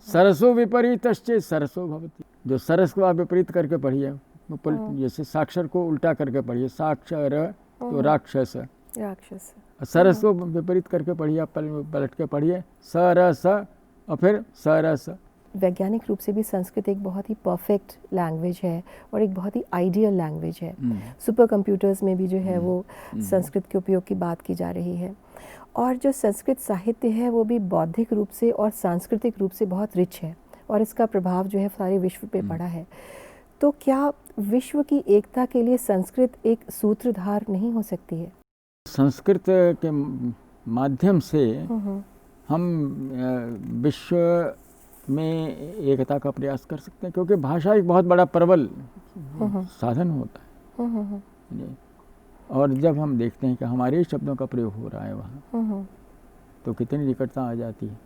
सरसो विपरीतश्चेत सरसो भवति। जो सरस को आप विपरीत करके पढ़िए, जैसे साक्षर को उल्टा करके पढ़िए, साक्षर तो राक्षस, राक्षस। सरस को विपरीत करके पढ़िए, आप पलट के पढ़िए सरस और फिर सरस। वैज्ञानिक रूप से भी संस्कृत एक बहुत ही परफेक्ट लैंग्वेज है और एक बहुत ही आइडियल लैंग्वेज है। सुपर कंप्यूटर्स में भी जो है वो संस्कृत के उपयोग की बात की जा रही है। और जो संस्कृत साहित्य है वो भी बौद्धिक रूप से और सांस्कृतिक रूप से बहुत रिच है और इसका प्रभाव जो है सारे विश्व पे पड़ा है। तो क्या विश्व की एकता के लिए संस्कृत एक सूत्रधार नहीं हो सकती है? संस्कृत के माध्यम से हम विश्व में एकता का प्रयास कर सकते हैं, क्योंकि भाषा एक बहुत बड़ा प्रबल साधन होता है। और जब हम देखते हैं कि हमारे शब्दों का प्रयोग हो रहा है वहाँ, तो कितनी निकटता आ जाती है।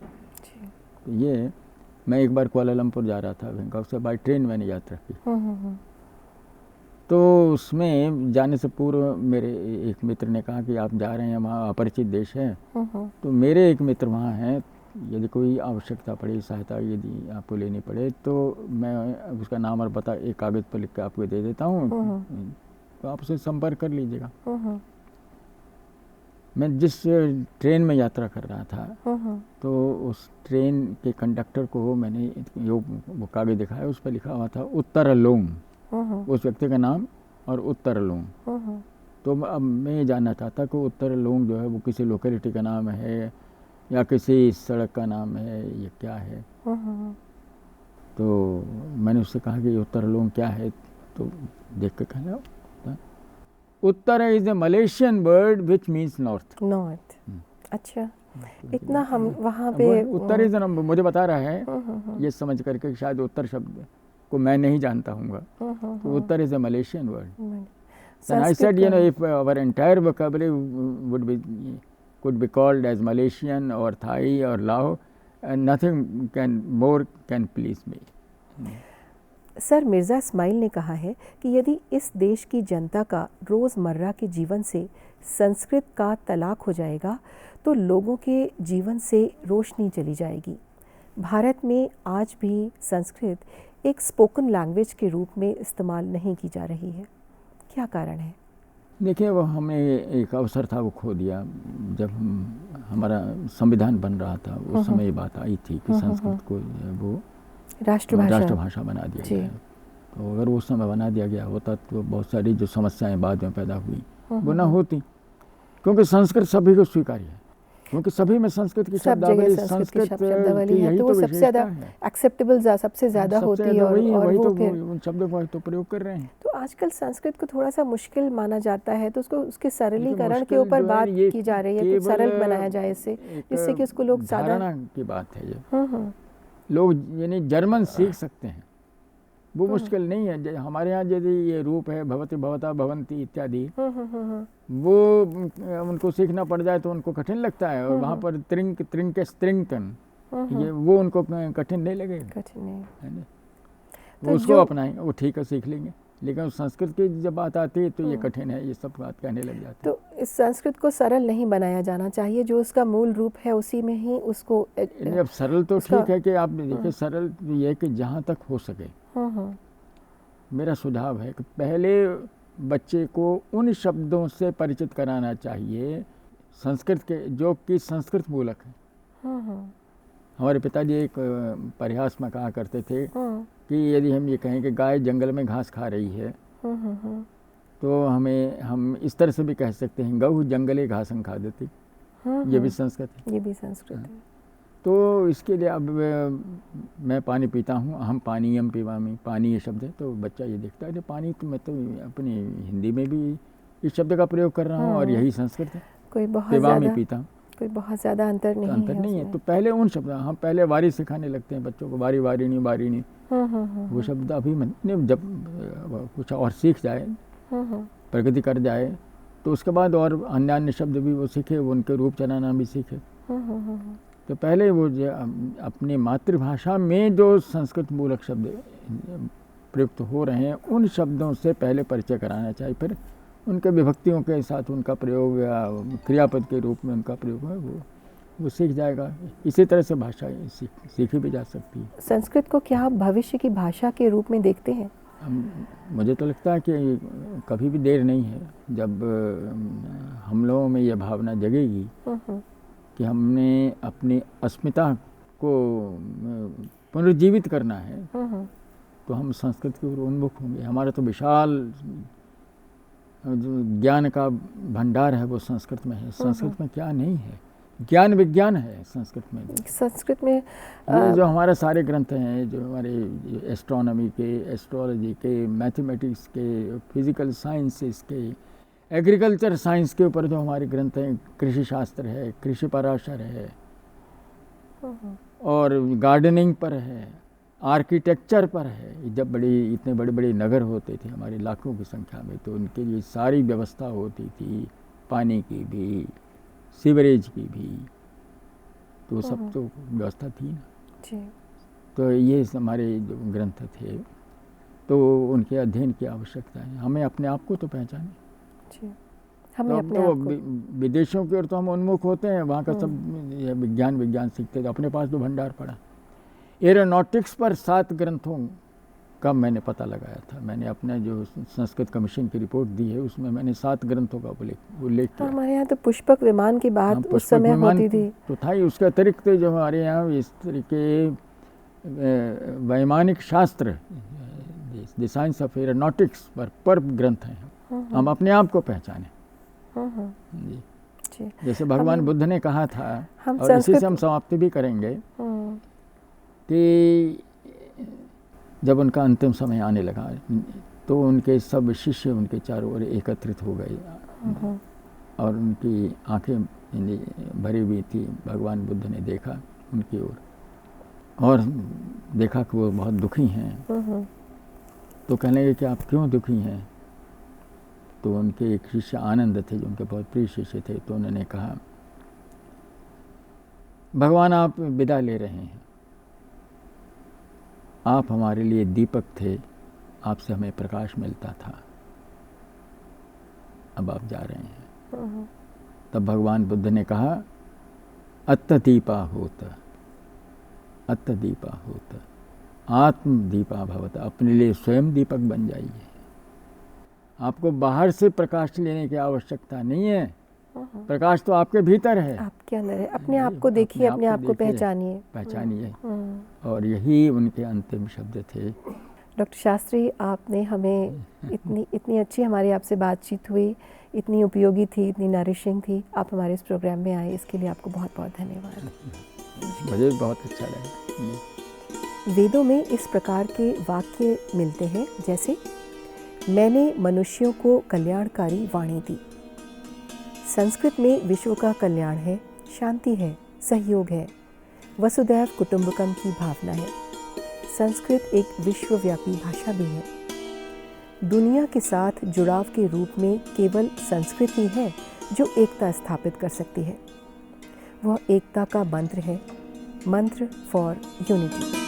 तो ये, मैं एक बार कुआलालंपुर जा रहा था, बैंकॉक से बाय ट्रेन मैंने यात्रा की। तो उसमें जाने से पूर्व मेरे एक मित्र ने कहा कि आप जा रहे हैं वहाँ, अपरिचित देश है। तो मेरे एक मित्र वहाँ हैं, यदि कोई आवश्यकता पड़े, सहायता यदि आपको लेनी पड़े, तो मैं उसका नाम और पता एक कागज़ पर लिख कर आपको दे देता हूँ, तो आप उससे संपर्क कर लीजिएगा। मैं जिस ट्रेन में यात्रा कर रहा था, तो उस ट्रेन के कंडक्टर को मैंने वो कागज़ दिखाया, उस पर लिखा हुआ था उत्तरलोम, उस व्यक्ति का नाम और उत्तरलोम। तो अब मैं जानना चाहता कि उत्तरलोम जो है वो किसी लोकेलिटी का नाम है या किसी सड़क का नाम है, ये क्या है? तो मैंने उससे कहा कि उत्तरलोम क्या है? तो देख कर कहना, uttar is a Malaysian word which means north. North, अच्छा। इतना हम वहाँ पे उत्तर इज, मुझे बता रहा है ये समझ करके शायद उत्तर शब्द को मैं नहीं जानता हूँगा, तो uttar is a Malaysian word. And I said, you know, if our entire vocabulary could be called as Malaysian or Thai or Lao, and nothing more can please me. Sir, Mirza Ismail ने कहा है कि यदि इस देश की जनता का रोज़मर्रा के जीवन से संस्कृत का तलाक हो जाएगा तो लोगों के जीवन से रोशनी चली जाएगी। भारत में आज भी संस्कृत एक स्पोकन लैंग्वेज के रूप में इस्तेमाल नहीं की जा रही है, क्या कारण है? देखिए, वो हमें एक अवसर था वो खो दिया। जब हमारा संविधान बन रहा था उस समय ये बात आई थी कि संस्कृत को वो राष्ट्रभाषा बना दिया गया। तो अगर उस समय बना दिया गया होता तो बहुत सारी जो समस्याएं बाद में पैदा हुई वो ना होती। क्योंकि संस्कृत सभी को स्वीकार्य है, क्योंकि सभी में संस्कृत की सब जगह शब्दावली, संस्कृत की संस्कृत शब्दावली की है, यही तो तो वो सबसे विशेषता ज़्यादा है। एक्सेप्टेबल सबसे ज़्यादा सबसे होती है, ज़्यादा और वही वो तो फिर उन शब्दों को तो प्रयोग कर रहे हैं। तो आजकल संस्कृत को थोड़ा सा मुश्किल माना जाता है, तो उसको उसके सरलीकरण के मुश्किल ऊपर जो है बात ये की जा रही है, कुछ केवल सरल बनाया जाए इससे, एक जिससे कि उसको लोग ज़्यादा धारणा की बात है ये। लोग यानी जर्मन सीख सकते हैं, वो मुश्किल नहीं है। हमारे यहाँ यदि ये रूप है भवति भवता भवंती इत्यादि, वो उनको सीखना पड़ जाए तो उनको कठिन लगता है, और वहाँ पर त्रिंक त्रिंक स्त्रिंकन ये वो उनको कठिन नहीं लगेगा, कठिन नहीं है ना। तो वो उसको अपनाएंगे, वो ठीक है सीख लेंगे। लेकिन संस्कृत की जब बात आती है तो ये कठिन है, ये सब बात कहने लग जाते हैं। तो इस संस्कृत को सरल नहीं बनाया जाना चाहिए, जो उसका मूल रूप है उसी में ही उसको अब सरल तो ठीक है कि आप देखिए, सरल ये है कि जहाँ तक हो सके मेरा सुझाव है कि पहले बच्चे को उन शब्दों से परिचित कराना चाहिए संस्कृत के, जो कि संस्कृत मूलक है। हमारे पिताजी एक परिहास में कहा करते थे कि यदि हम ये कहें कि गाय जंगल में घास खा रही है, तो हम इस तरह से भी कह सकते हैं गऊ जंगले घासन खा देती। ये भी संस्कृत है, ये भी संस्कृत है। तो इसके लिए अब मैं पानी पीता हूँ, हम पानीयम पीवामी, पानी ये शब्द है, तो बच्चा ये देखता है कि पानी, तो मैं तो अपनी हिंदी में भी इस शब्द का प्रयोग कर रहा हूँ, और यही संस्कृत है। कोई बहुत पीवामी ज़्यादा पीता हूँ, कोई बहुत ज़्यादा अंतर नहीं है, अंतर नहीं है। तो पहले उन शब्द, हम पहले वारी सिखाने लगते हैं बच्चों को, वारी वारिणी वारिणी, वो शब्द अभी जब कुछ और सीख जाए, प्रगति कर जाए, तो उसके बाद और अन्य अन्य शब्द भी वो सीखे, उनके रूप चलाना भी सीखे। तो पहले वो अपनी मातृभाषा में जो संस्कृत मूलक शब्द प्रयुक्त हो रहे हैं, उन शब्दों से पहले परिचय कराना चाहिए, फिर उनके विभक्तियों के साथ उनका प्रयोग या क्रियापद के रूप में उनका प्रयोग है वो सीख जाएगा। इसी तरह से भाषा सीखी भी जा सकती है। संस्कृत को क्या आप भविष्य की भाषा के रूप में देखते हैं? मुझे तो लगता है कि कभी भी देर नहीं है, जब हम लोगों में यह भावना जगेगी कि हमने अपनी अस्मिता को पुनर्जीवित करना है, तो हम संस्कृत की ओर उन्मुख होंगे। हमारा तो विशाल ज्ञान का भंडार है, वो संस्कृत में है। संस्कृत में क्या नहीं है, ज्ञान विज्ञान है संस्कृत में। संस्कृत में ये जो हमारे सारे ग्रंथ हैं, जो हमारे एस्ट्रोनॉमी के, एस्ट्रोलॉजी के, मैथमेटिक्स के, फिजिकल साइंसेस के, एग्रीकल्चर साइंस के ऊपर जो हमारे ग्रंथ हैं, कृषि शास्त्र है, कृषि पराशर है, और गार्डनिंग पर है, आर्किटेक्चर पर है। जब इतने बड़े बड़े नगर होते थे हमारे लाखों की संख्या में, तो उनके लिए सारी व्यवस्था होती थी, पानी की भी, सीवरेज की भी, तो सब तो व्यवस्था थी ना जी। तो ये हमारे जो ग्रंथ थे, तो उनके अध्ययन की आवश्यकता है। हमें अपने आप को तो पहचाने जी। हमें तो अपने आप को, विदेशों की ओर तो हम उन्मुख होते हैं, वहाँ का सब विज्ञान सीखते थे, अपने पास तो भंडार पड़ा। एरोनॉटिक्स पर 7 ग्रंथों का मैंने पता लगाया था। मैंने अपने जो संस्कृत कमीशन की रिपोर्ट दी है, उसमें मैंने 7 ग्रंथों का उल्लेख किया। हमारे यहाँ तो पुष्पक विमान की बात उस समय होती थी, तो था ही। उसके अतिरिक्त जो हमारे यहाँ इस तरह के वैमानिक शास्त्र, द साइंस ऑफ एरोनॉटिक्स पर ग्रंथ हैं। हम अपने आप को पहचाने जी। जैसे भगवान बुद्ध ने कहा था, और इसी से हम समाप्ति भी करेंगे, कि जब उनका अंतिम समय आने लगा तो उनके सब शिष्य उनके चारों ओर एकत्रित हो गए, और उनकी आंखें भरी हुई थी। भगवान बुद्ध ने देखा उनकी ओर और देखा कि वो बहुत दुखी हैं। तो कहने लगे कि आप क्यों दुखी हैं? तो उनके एक शिष्य आनंद थे, जो उनके बहुत प्रिय शिष्य थे, तो उन्होंने कहा, भगवान आप विदा ले रहे हैं, आप हमारे लिए दीपक थे, आपसे हमें प्रकाश मिलता था, अब आप जा रहे हैं। तब भगवान बुद्ध ने कहा, अत्त दीपा होत, अत्त दीपा होत, आत्म दीपा भवत, अपने लिए स्वयं दीपक बन जाइए। आपको बाहर से प्रकाश लेने की आवश्यकता नहीं है, प्रकाश तो आपके भीतर है, आपके अंदर है। अपने आप को देखिए, अपने आप को पहचानिए। और यही उनके अंतिम शब्द थे। डॉक्टर शास्त्री, आपने हमें इतनी अच्छी हमारी आपसे बातचीत हुई, इतनी उपयोगी थी, इतनी नरिशिंग थी। आप हमारे इस प्रोग्राम में आए, इसके लिए आपको बहुत बहुत धन्यवाद। मुझे भी बहुत अच्छा लगा। वेदों में इस प्रकार के वाक्य मिलते हैं, जैसे मैंने मनुष्यों को कल्याणकारी वाणी दी। संस्कृत में विश्व का कल्याण है, शांति है, सहयोग है, वसुधैव कुटुंबकम की भावना है। संस्कृत एक विश्वव्यापी भाषा भी है। दुनिया के साथ जुड़ाव के रूप में केवल संस्कृत ही है जो एकता स्थापित कर सकती है। वह एकता का मंत्र है, मंत्र फॉर यूनिटी।